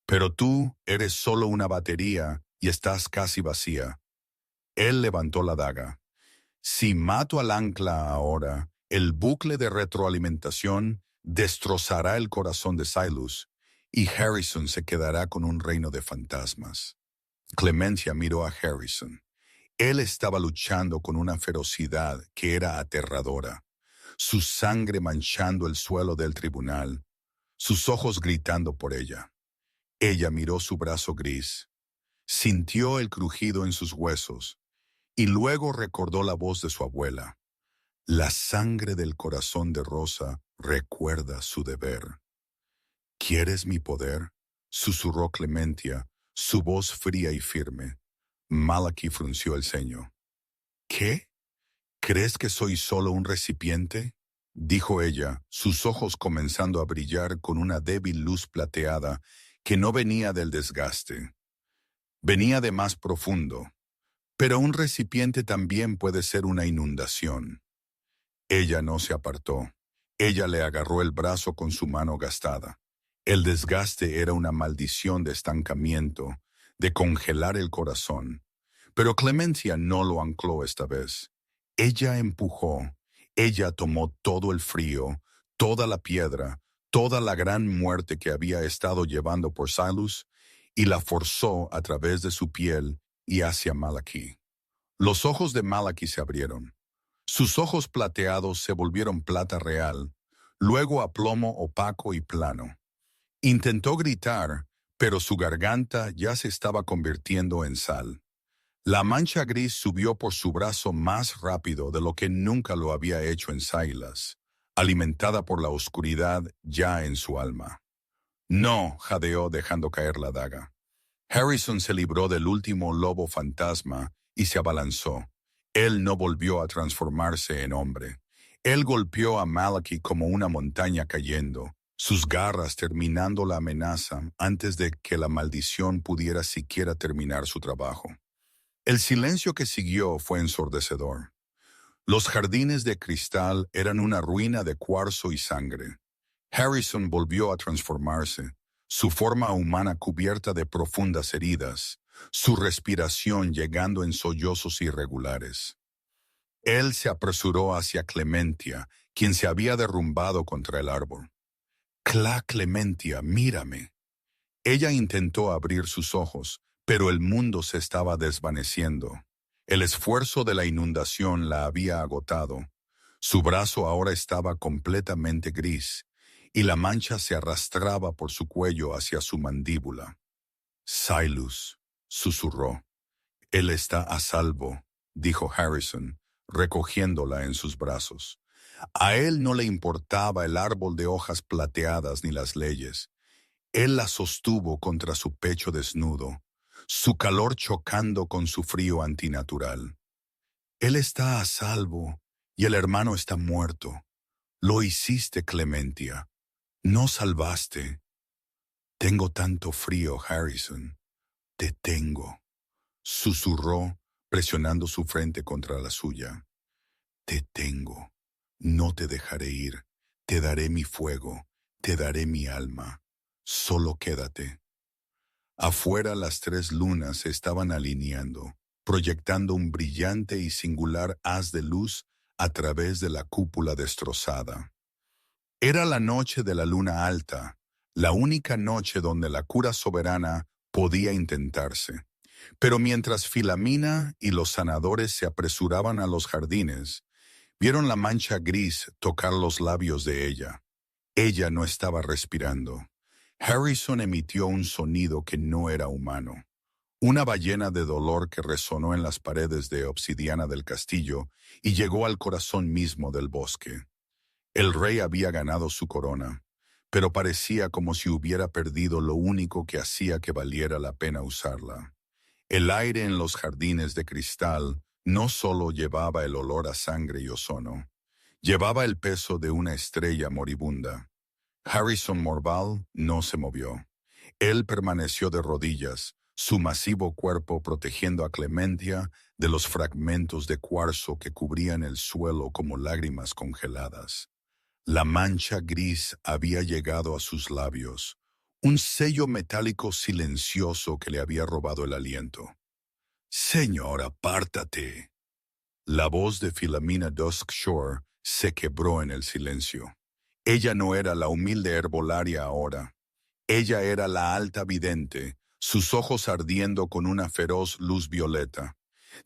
Pero tú eres solo una batería y estás casi vacía. Él levantó la daga. Si mato al ancla ahora, el bucle de retroalimentación destrozará el corazón de Silas y Harrison se quedará con un reino de fantasmas. Clementia miró a Harrison. Él estaba luchando con una ferocidad que era aterradora, su sangre manchando el suelo del tribunal, sus ojos gritando por ella. Ella miró su brazo gris, sintió el crujido en sus huesos y luego recordó la voz de su abuela. La sangre del corazón de Rosa recuerda su deber. ¿Quieres mi poder?, susurró Clementia, su voz fría y firme. Malachi frunció el ceño. ¿Qué? ¿Crees que soy solo un recipiente?, dijo ella, sus ojos comenzando a brillar con una débil luz plateada que no venía del desgaste. Venía de más profundo. Pero un recipiente también puede ser una inundación. Ella no se apartó. Ella le agarró el brazo con su mano gastada. El desgaste era una maldición de estancamiento, de congelar el corazón. Pero Clemencia no lo ancló esta vez. Ella empujó. Ella tomó todo el frío, toda la piedra, toda la gran muerte que había estado llevando por Silas y la forzó a través de su piel y hacia Malachi. Los ojos de Malachi se abrieron. Sus ojos plateados se volvieron plata real, luego a plomo opaco y plano. Intentó gritar, pero su garganta ya se estaba convirtiendo en sal. La mancha gris subió por su brazo más rápido de lo que nunca lo había hecho en Silas, alimentada por la oscuridad ya en su alma. No, jadeó dejando caer la daga. Harrison se libró del último lobo fantasma y se abalanzó. Él no volvió a transformarse en hombre. Él golpeó a Malachi como una montaña cayendo, sus garras terminando la amenaza antes de que la maldición pudiera siquiera terminar su trabajo. El silencio que siguió fue ensordecedor. Los jardines de cristal eran una ruina de cuarzo y sangre. Harrison volvió a transformarse, su forma humana cubierta de profundas heridas, su respiración llegando en sollozos irregulares. Él se apresuró hacia Clementia, quien se había derrumbado contra el árbol. Clementia, mírame. Ella intentó abrir sus ojos, pero el mundo se estaba desvaneciendo. El esfuerzo de la inundación la había agotado. Su brazo ahora estaba completamente gris, y la mancha se arrastraba por su cuello hacia su mandíbula. Silas, susurró. Él está a salvo, dijo Harrison, recogiéndola en sus brazos. A él no le importaba el árbol de hojas plateadas ni las leyes. Él la sostuvo contra su pecho desnudo, su calor chocando con su frío antinatural. Él está a salvo y el hermano está muerto. Lo hiciste, Clementia. No salvaste. Tengo tanto frío, Harrison. Te tengo, susurró, presionando su frente contra la suya. Te tengo. No te dejaré ir. Te daré mi fuego. Te daré mi alma. Solo quédate. Afuera las tres lunas se estaban alineando, proyectando un brillante y singular haz de luz a través de la cúpula destrozada. Era la noche de la luna alta, la única noche donde la cura soberana podía intentarse. Pero mientras Filamina y los sanadores se apresuraban a los jardines, vieron la mancha gris tocar los labios de ella. Ella no estaba respirando. Harrison emitió un sonido que no era humano. Una ballena de dolor que resonó en las paredes de obsidiana del castillo y llegó al corazón mismo del bosque. El rey había ganado su corona, pero parecía como si hubiera perdido lo único que hacía que valiera la pena usarla. El aire en los jardines de cristal no solo llevaba el olor a sangre y ozono, llevaba el peso de una estrella moribunda. Harrison Morval no se movió. Él permaneció de rodillas, su masivo cuerpo protegiendo a Clementia de los fragmentos de cuarzo que cubrían el suelo como lágrimas congeladas. La mancha gris había llegado a sus labios, un sello metálico silencioso que le había robado el aliento. «Señor, apártate». La voz de Philomena Duskshore se quebró en el silencio. Ella no era la humilde herbolaria ahora. Ella era la alta vidente, sus ojos ardiendo con una feroz luz violeta.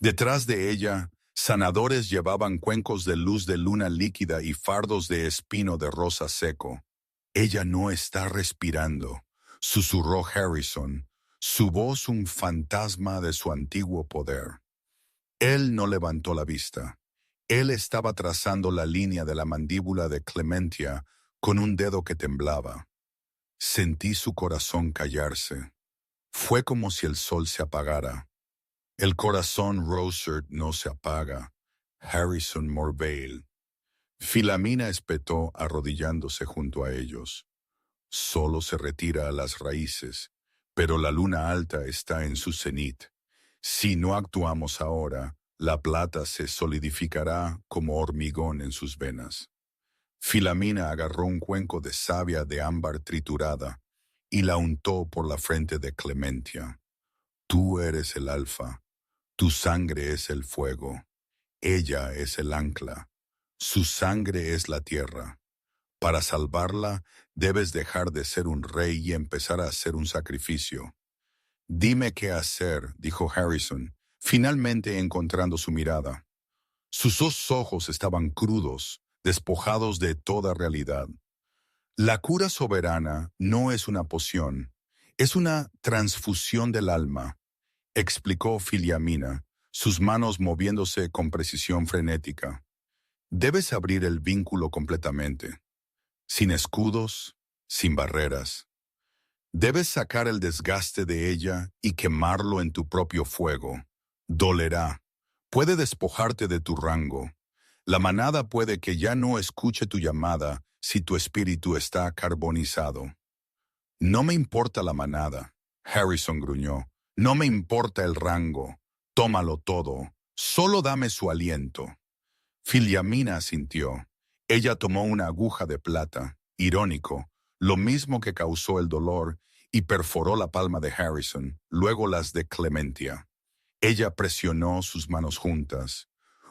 Detrás de ella, sanadores llevaban cuencos de luz de luna líquida y fardos de espino de rosa seco. Ella no está respirando, susurró Harrison, su voz un fantasma de su antiguo poder. Él no levantó la vista. Él estaba trazando la línea de la mandíbula de Clementia con un dedo que temblaba. Sentí su corazón callarse. Fue como si el sol se apagara. El corazón Rosert no se apaga. Harrison Morvale. Filamina espetó arrodillándose junto a ellos. Solo se retira a las raíces, pero la luna alta está en su cenit. Si no actuamos ahora, la plata se solidificará como hormigón en sus venas. Filamina agarró un cuenco de savia de ámbar triturada y la untó por la frente de Clementia. Tú eres el alfa, tu sangre es el fuego, ella es el ancla, su sangre es la tierra. Para salvarla, debes dejar de ser un rey y empezar a hacer un sacrificio. Dime qué hacer, dijo Harrison, finalmente encontrando su mirada. Sus dos ojos estaban crudos, despojados de toda realidad. La cura soberana no es una poción, es una transfusión del alma, explicó Filiamina, sus manos moviéndose con precisión frenética. Debes abrir el vínculo completamente, sin escudos, sin barreras. Debes sacar el desgaste de ella y quemarlo en tu propio fuego. Dolerá. Puede despojarte de tu rango. La manada puede que ya no escuche tu llamada si tu espíritu está carbonizado. No me importa la manada, Harrison gruñó. No me importa el rango. Tómalo todo. Solo dame su aliento. Filiamina asintió. Ella tomó una aguja de plata, irónico, lo mismo que causó el dolor, y perforó la palma de Harrison, luego las de Clementia. Ella presionó sus manos juntas,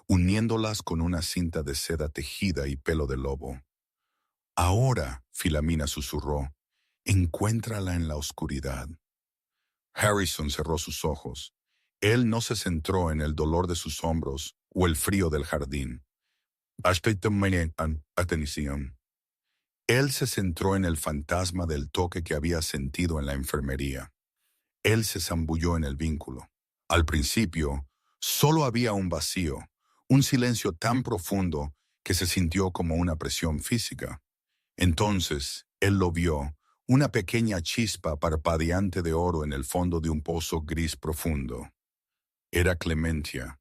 uniéndolas con una cinta de seda tejida y pelo de lobo. Ahora, Filamina susurró, encuéntrala en la oscuridad. Harrison cerró sus ojos. Él no se centró en el dolor de sus hombros o el frío del jardín. Atención. Él se centró en el fantasma del toque que había sentido en la enfermería. Él se zambulló en el vínculo. Al principio, solo había un vacío, un silencio tan profundo que se sintió como una presión física. Entonces, él lo vio, una pequeña chispa parpadeante de oro en el fondo de un pozo gris profundo. Era Clementia.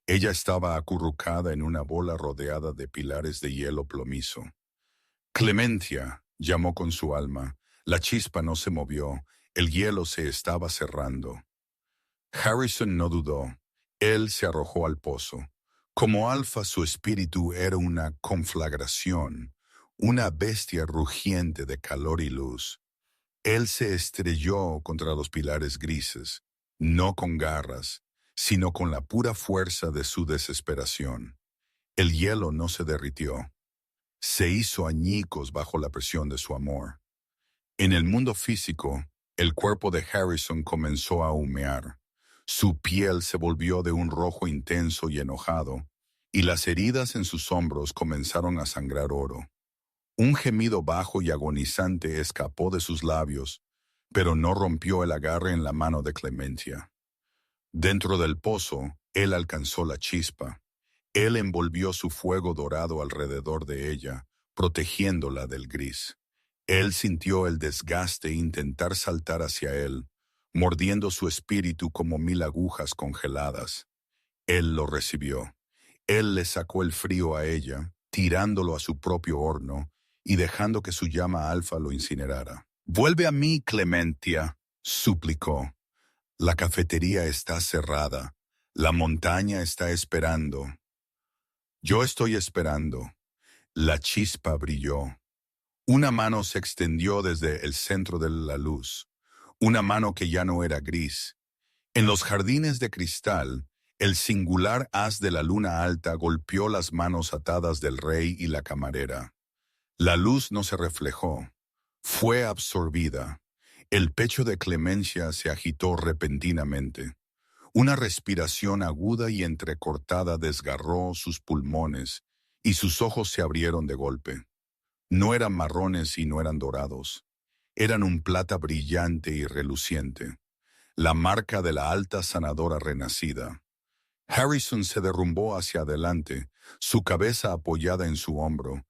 Ella estaba acurrucada en una bola rodeada de pilares de hielo plomizo. Clementia, llamó con su alma. La chispa no se movió, el hielo se estaba cerrando. Harrison no dudó. Él se arrojó al pozo. Como alfa, su espíritu era una conflagración, una bestia rugiente de calor y luz. Él se estrelló contra los pilares grises, no con garras, sino con la pura fuerza de su desesperación. El hielo no se derritió. Se hizo añicos bajo la presión de su amor. En el mundo físico, el cuerpo de Harrison comenzó a humear. Su piel se volvió de un rojo intenso y enojado, y las heridas en sus hombros comenzaron a sangrar oro. Un gemido bajo y agonizante escapó de sus labios, pero no rompió el agarre en la mano de Clementia. Dentro del pozo, él alcanzó la chispa. Él envolvió su fuego dorado alrededor de ella, protegiéndola del gris. Él sintió el desgaste intentar saltar hacia él, mordiendo su espíritu como 1000 agujas congeladas. Él lo recibió. Él le sacó el frío a ella, tirándolo a su propio horno y dejando que su llama alfa lo incinerara. «Vuelve a mí, Clementia», suplicó. «La cafetería está cerrada. La montaña está esperando». «Yo estoy esperando». La chispa brilló. Una mano se extendió desde el centro de la luz, una mano que ya no era gris. En los jardines de cristal, el singular haz de la luna alta golpeó las manos atadas del rey y la camarera. La luz no se reflejó, fue absorbida. El pecho de Clemencia se agitó repentinamente. Una respiración aguda y entrecortada desgarró sus pulmones y sus ojos se abrieron de golpe. No eran marrones y no eran dorados. Eran un plata brillante y reluciente, la marca de la alta sanadora renacida. Harrison se derrumbó hacia adelante, su cabeza apoyada en su hombro,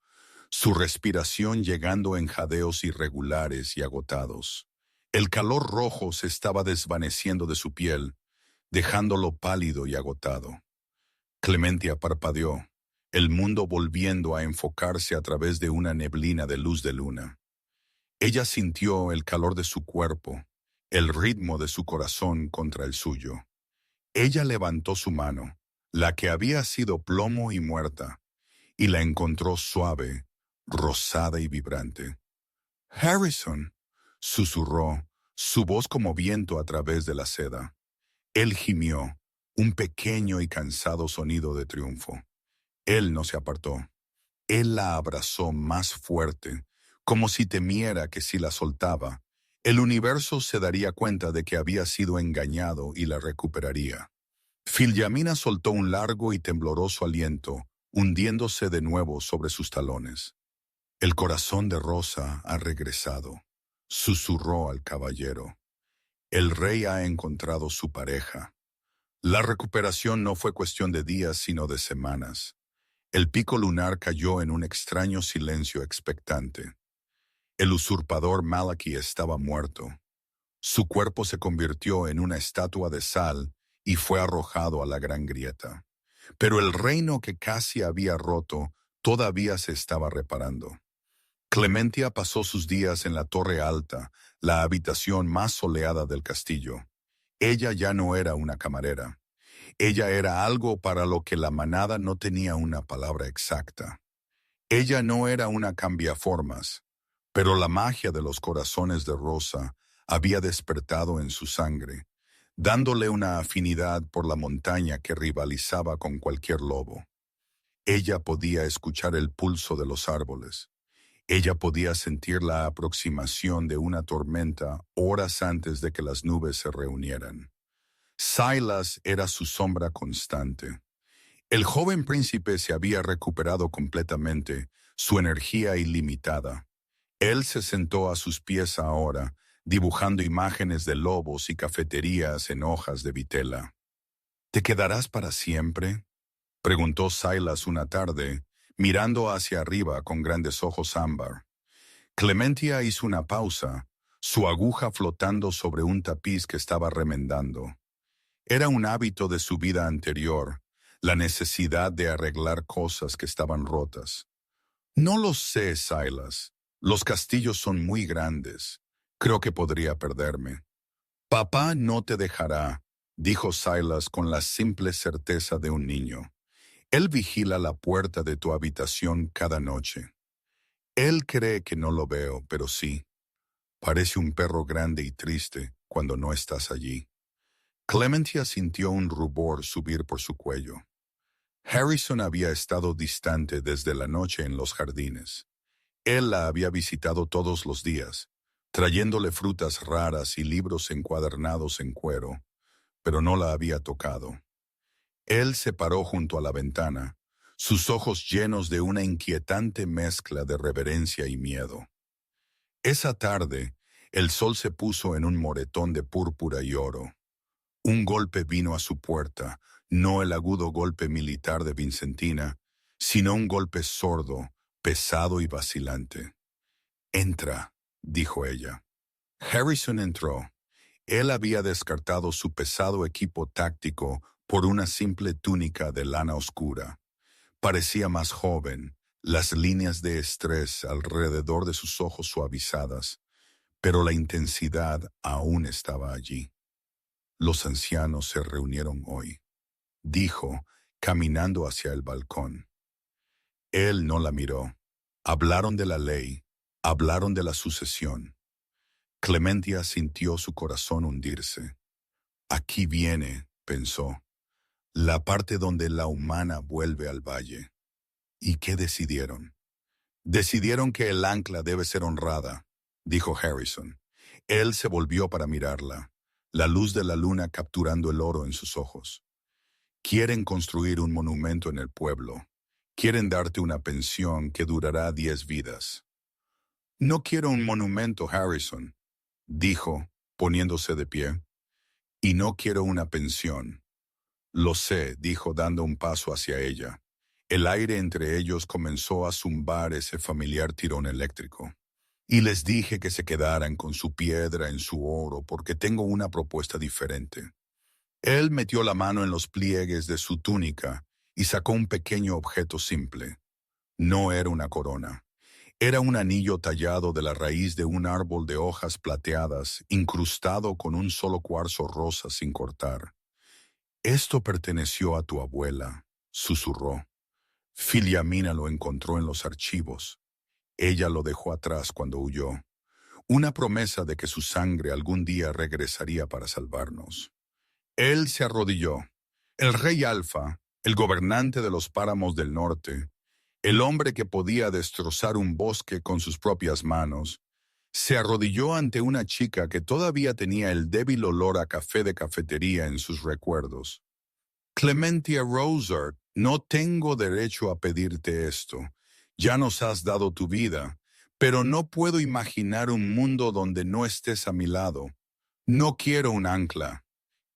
su respiración llegando en jadeos irregulares y agotados. El calor rojo se estaba desvaneciendo de su piel, dejándolo pálido y agotado. Clementia parpadeó, el mundo volviendo a enfocarse a través de una neblina de luz de luna. Ella sintió el calor de su cuerpo, el ritmo de su corazón contra el suyo. Ella levantó su mano, la que había sido plomo y muerta, y la encontró suave, rosada y vibrante. «Harrison», susurró, su voz como viento a través de la seda. Él gimió, un pequeño y cansado sonido de triunfo. Él no se apartó. Él la abrazó más fuerte, como si temiera que si la soltaba, el universo se daría cuenta de que había sido engañado y la recuperaría. Filyamina soltó un largo y tembloroso aliento, hundiéndose de nuevo sobre sus talones. El corazón de Rosa ha regresado, susurró al caballero. El rey ha encontrado su pareja. La recuperación no fue cuestión de días, sino de semanas. El pico lunar cayó en un extraño silencio expectante. El usurpador Malachi estaba muerto. Su cuerpo se convirtió en una estatua de sal y fue arrojado a la gran grieta. Pero el reino que casi había roto todavía se estaba reparando. Clementia pasó sus días en la torre alta, la habitación más soleada del castillo. Ella ya no era una camarera. Ella era algo para lo que la manada no tenía una palabra exacta. Ella no era una cambiaformas, pero la magia de los corazones de Rosa había despertado en su sangre, dándole una afinidad por la montaña que rivalizaba con cualquier lobo. Ella podía escuchar el pulso de los árboles. Ella podía sentir la aproximación de una tormenta horas antes de que las nubes se reunieran. Silas era su sombra constante. El joven príncipe se había recuperado completamente, su energía ilimitada. Él se sentó a sus pies ahora, dibujando imágenes de lobos y cafeterías en hojas de vitela. ¿Te quedarás para siempre?, preguntó Silas una tarde, mirando hacia arriba con grandes ojos ámbar. Clementia hizo una pausa, su aguja flotando sobre un tapiz que estaba remendando. Era un hábito de su vida anterior, la necesidad de arreglar cosas que estaban rotas. No lo sé, Silas. Los castillos son muy grandes. Creo que podría perderme. Papá no te dejará, dijo Silas con la simple certeza de un niño. Él vigila la puerta de tu habitación cada noche. Él cree que no lo veo, pero sí. Parece un perro grande y triste cuando no estás allí. Clementia sintió un rubor subir por su cuello. Harrison había estado distante desde la noche en los jardines. Él la había visitado todos los días, trayéndole frutas raras y libros encuadernados en cuero, pero no la había tocado. Él se paró junto a la ventana, sus ojos llenos de una inquietante mezcla de reverencia y miedo. Esa tarde, el sol se puso en un moretón de púrpura y oro. Un golpe vino a su puerta, no el agudo golpe militar de Vincentina, sino un golpe sordo, pesado y vacilante. «Entra», dijo ella. Harrison entró. Él había descartado su pesado equipo táctico por una simple túnica de lana oscura. Parecía más joven, las líneas de estrés alrededor de sus ojos suavizadas, pero la intensidad aún estaba allí. Los ancianos se reunieron hoy, dijo, caminando hacia el balcón. Él no la miró. Hablaron de la ley, hablaron de la sucesión. Clementia sintió su corazón hundirse. Aquí viene, pensó, la parte donde la humana vuelve al valle. ¿Y qué decidieron? Decidieron que el ancla debe ser honrada, dijo Harrison. Él se volvió para mirarla, la luz de la luna capturando el oro en sus ojos. Quieren construir un monumento en el pueblo. Quieren darte una pensión que durará 10 vidas. No quiero un monumento, Harrison, dijo, poniéndose de pie. Y no quiero una pensión. Lo sé, dijo dando un paso hacia ella. El aire entre ellos comenzó a zumbar ese familiar tirón eléctrico. Y les dije que se quedaran con su piedra en su oro porque tengo una propuesta diferente. Él metió la mano en los pliegues de su túnica y sacó un pequeño objeto simple. No era una corona. Era un anillo tallado de la raíz de un árbol de hojas plateadas, incrustado con un solo cuarzo rosa sin cortar. «Esto perteneció a tu abuela», susurró. Filyamina lo encontró en los archivos. Ella lo dejó atrás cuando huyó. Una promesa de que su sangre algún día regresaría para salvarnos. Él se arrodilló. El rey Alfa, el gobernante de los páramos del norte, el hombre que podía destrozar un bosque con sus propias manos, se arrodilló ante una chica que todavía tenía el débil olor a café de cafetería en sus recuerdos. Clementia Rosart, no tengo derecho a pedirte esto. Ya nos has dado tu vida, pero no puedo imaginar un mundo donde no estés a mi lado. No quiero un ancla,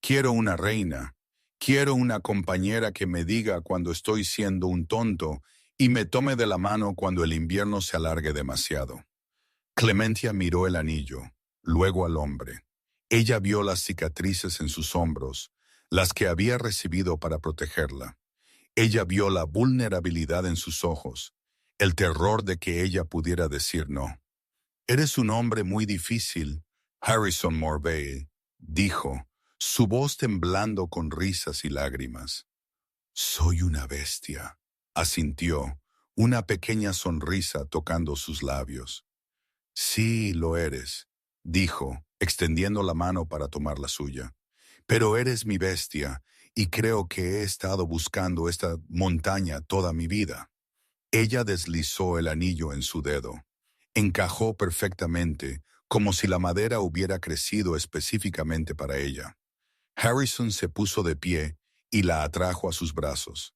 quiero una reina. Quiero una compañera que me diga cuando estoy siendo un tonto y me tome de la mano cuando el invierno se alargue demasiado. Clementia miró el anillo, luego al hombre. Ella vio las cicatrices en sus hombros, las que había recibido para protegerla. Ella vio la vulnerabilidad en sus ojos, el terror de que ella pudiera decir no. Eres un hombre muy difícil, Harrison Morvay, dijo, su voz temblando con risas y lágrimas. Soy una bestia, asintió, una pequeña sonrisa tocando sus labios. Sí, lo eres, dijo, extendiendo la mano para tomar la suya. Pero eres mi bestia, y creo que he estado buscando esta montaña toda mi vida. Ella deslizó el anillo en su dedo. Encajó perfectamente, como si la madera hubiera crecido específicamente para ella. Harrison se puso de pie y la atrajo a sus brazos.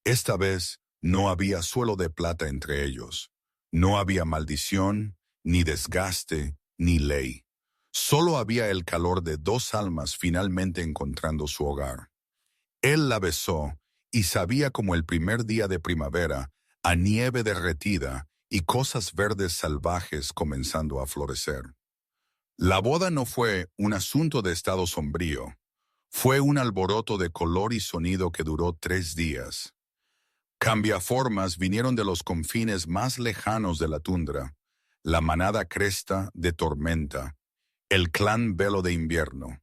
Esta vez no había suelo de plata entre ellos. No había maldición, ni desgaste, ni ley. Solo había el calor de dos almas finalmente encontrando su hogar. Él la besó y sabía como el primer día de primavera, a nieve derretida y cosas verdes salvajes comenzando a florecer. La boda no fue un asunto de estado sombrío. Fue un alboroto de color y sonido que duró 3 días. Cambiaformas vinieron de los confines más lejanos de la tundra, la manada cresta de tormenta, el clan velo de invierno,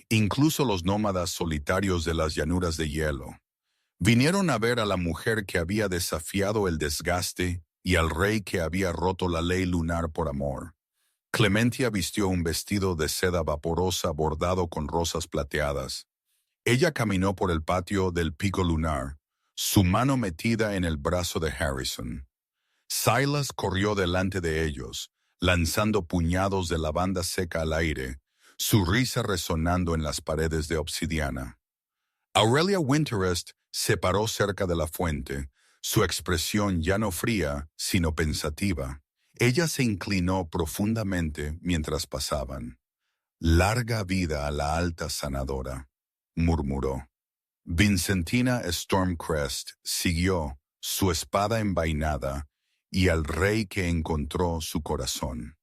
incluso los nómadas solitarios de las llanuras de hielo. Vinieron a ver a la mujer que había desafiado el desgaste y al rey que había roto la ley lunar por amor. Clementia vistió un vestido de seda vaporosa bordado con rosas plateadas. Ella caminó por el patio del pico lunar, su mano metida en el brazo de Harrison. Silas corrió delante de ellos, lanzando puñados de lavanda seca al aire, su risa resonando en las paredes de obsidiana. Aurelia Winterest se paró cerca de la fuente, su expresión ya no fría, sino pensativa. Ella se inclinó profundamente mientras pasaban. «Larga vida a la alta sanadora», murmuró. Vincentina Stormcrest siguió, su espada envainada, y al rey que encontró su corazón.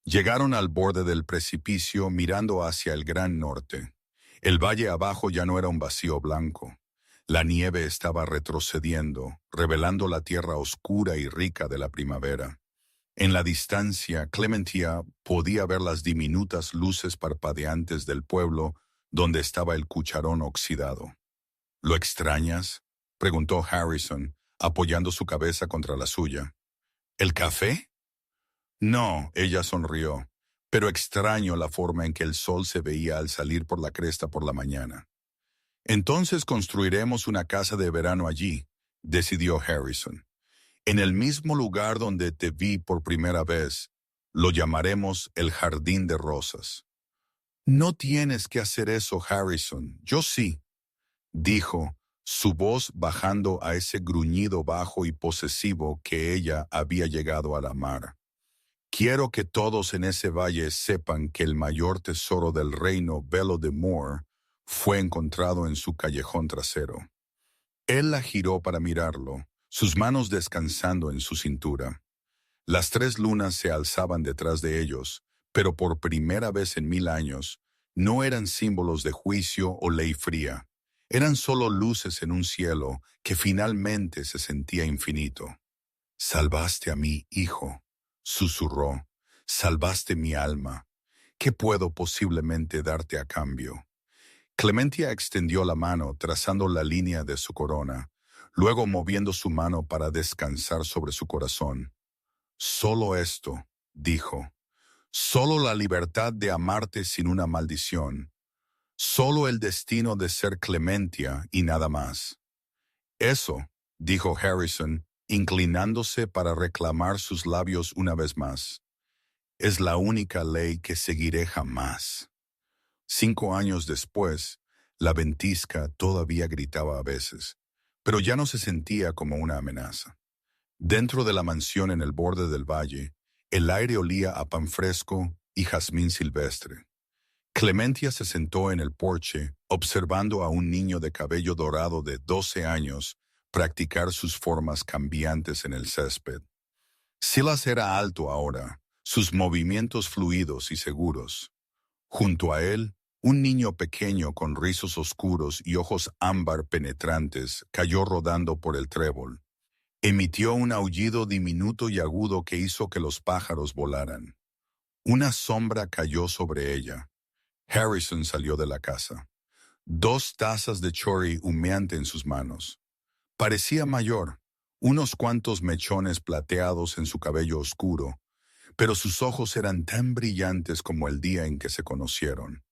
Llegaron al borde del precipicio mirando hacia el gran norte. El valle abajo ya no era un vacío blanco. La nieve estaba retrocediendo, revelando la tierra oscura y rica de la primavera. En la distancia, Clementia podía ver las diminutas luces parpadeantes del pueblo donde estaba el cucharón oxidado. ¿Lo extrañas?, preguntó Harrison, apoyando su cabeza contra la suya. ¿El café? No, ella sonrió, pero extraño la forma en que el sol se veía al salir por la cresta por la mañana. Entonces construiremos una casa de verano allí, decidió Harrison. En el mismo lugar donde te vi por primera vez, lo llamaremos el Jardín de Rosas. No tienes que hacer eso, Harrison, yo sí, dijo, su voz bajando a ese gruñido bajo y posesivo que ella había llegado a amar. Quiero que todos en ese valle sepan que el mayor tesoro del reino Velo de Moor fue encontrado en su callejón trasero. Él la giró para mirarlo, sus manos descansando en su cintura. Las 3 lunas se alzaban detrás de ellos, pero por primera vez en 1000 años, no eran símbolos de juicio o ley fría. Eran solo luces en un cielo que finalmente se sentía infinito. «Salvaste a mi hijo», susurró. «Salvaste mi alma. ¿Qué puedo posiblemente darte a cambio?» Clementia extendió la mano trazando la línea de su corona, luego moviendo su mano para descansar sobre su corazón. «Solo esto», dijo. «Solo la libertad de amarte sin una maldición. Solo el destino de ser Clementia y nada más». «Eso», dijo Harrison, inclinándose para reclamar sus labios una vez más. Es la única ley que seguiré jamás. 5 años después, la ventisca todavía gritaba a veces, pero ya no se sentía como una amenaza. Dentro de la mansión en el borde del valle, el aire olía a pan fresco y jazmín silvestre. Clementia se sentó en el porche, observando a un niño de cabello dorado de 12 años practicar sus formas cambiantes en el césped. Silas era alto ahora, sus movimientos fluidos y seguros. Junto a él, un niño pequeño con rizos oscuros y ojos ámbar penetrantes cayó rodando por el trébol. Emitió un aullido diminuto y agudo que hizo que los pájaros volaran. Una sombra cayó sobre ella. Harrison salió de la casa. 2 tazas de chori humeante en sus manos. Parecía mayor, unos cuantos mechones plateados en su cabello oscuro, pero sus ojos eran tan brillantes como el día en que se conocieron.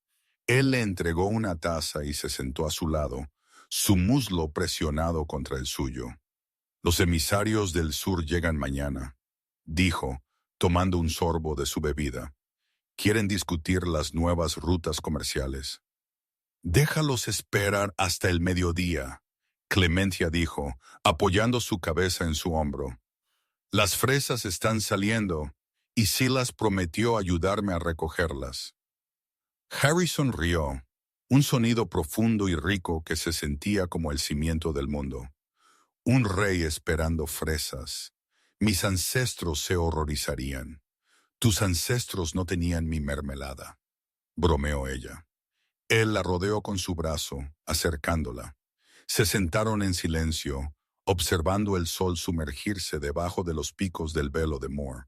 Él le entregó una taza y se sentó a su lado, su muslo presionado contra el suyo. Los emisarios del sur llegan mañana, dijo, tomando un sorbo de su bebida. Quieren discutir las nuevas rutas comerciales. Déjalos esperar hasta el mediodía, Clementia dijo, apoyando su cabeza en su hombro. Las fresas están saliendo, y Silas prometió ayudarme a recogerlas. Harrison rió, un sonido profundo y rico que se sentía como el cimiento del mundo. Un rey esperando fresas. Mis ancestros se horrorizarían. Tus ancestros no tenían mi mermelada, bromeó ella. Él la rodeó con su brazo, acercándola. Se sentaron en silencio, observando el sol sumergirse debajo de los picos del velo de Moore.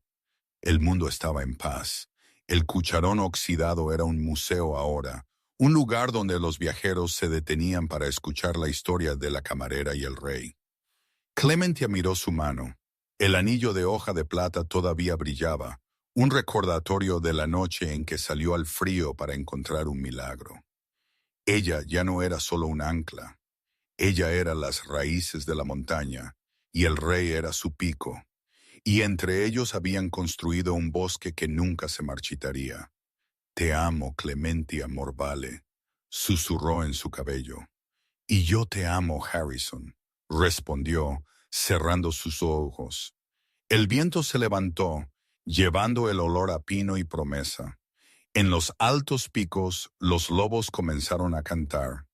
El mundo estaba en paz. El cucharón oxidado era un museo ahora, un lugar donde los viajeros se detenían para escuchar la historia de la camarera y el rey. Clementia miró su mano. El anillo de hoja de plata todavía brillaba, un recordatorio de la noche en que salió al frío para encontrar un milagro. Ella ya no era solo un ancla. Ella era las raíces de la montaña, y el rey era su pico. Y entre ellos habían construido un bosque que nunca se marchitaría. Te amo, Clementia Morvale, susurró en su cabello. Y yo te amo, Harrison, respondió, cerrando sus ojos. El viento se levantó, llevando el olor a pino y promesa. En los altos picos, los lobos comenzaron a cantar.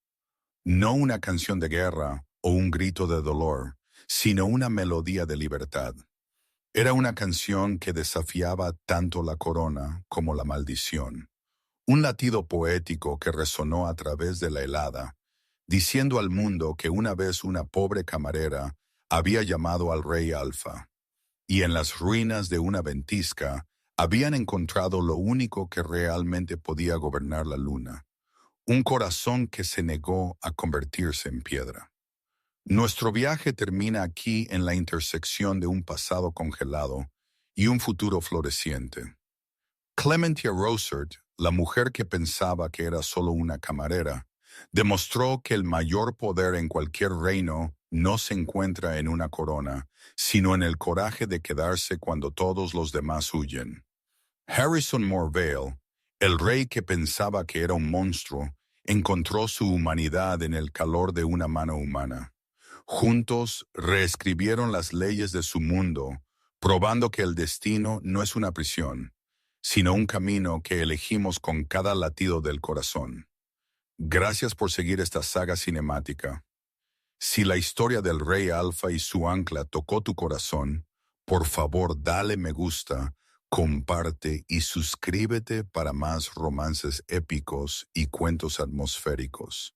No una canción de guerra o un grito de dolor, sino una melodía de libertad. Era una canción que desafiaba tanto la corona como la maldición. Un latido poético que resonó a través de la helada, diciendo al mundo que una vez una pobre camarera había llamado al rey Alfa, y en las ruinas de una ventisca habían encontrado lo único que realmente podía gobernar la luna, un corazón que se negó a convertirse en piedra. Nuestro viaje termina aquí en la intersección de un pasado congelado y un futuro floreciente. Clementia Rosert, la mujer que pensaba que era solo una camarera, demostró que el mayor poder en cualquier reino no se encuentra en una corona, sino en el coraje de quedarse cuando todos los demás huyen. Harrison Morvale, el rey que pensaba que era un monstruo, encontró su humanidad en el calor de una mano humana. Juntos reescribieron las leyes de su mundo, probando que el destino no es una prisión, sino un camino que elegimos con cada latido del corazón. Gracias por seguir esta saga cinemática. Si la historia del Rey Alfa y su ancla tocó tu corazón, por favor dale me gusta, comparte y suscríbete para más romances épicos y cuentos atmosféricos.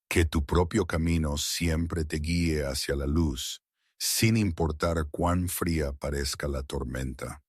Que tu propio camino siempre te guíe hacia la luz, sin importar cuán fría parezca la tormenta.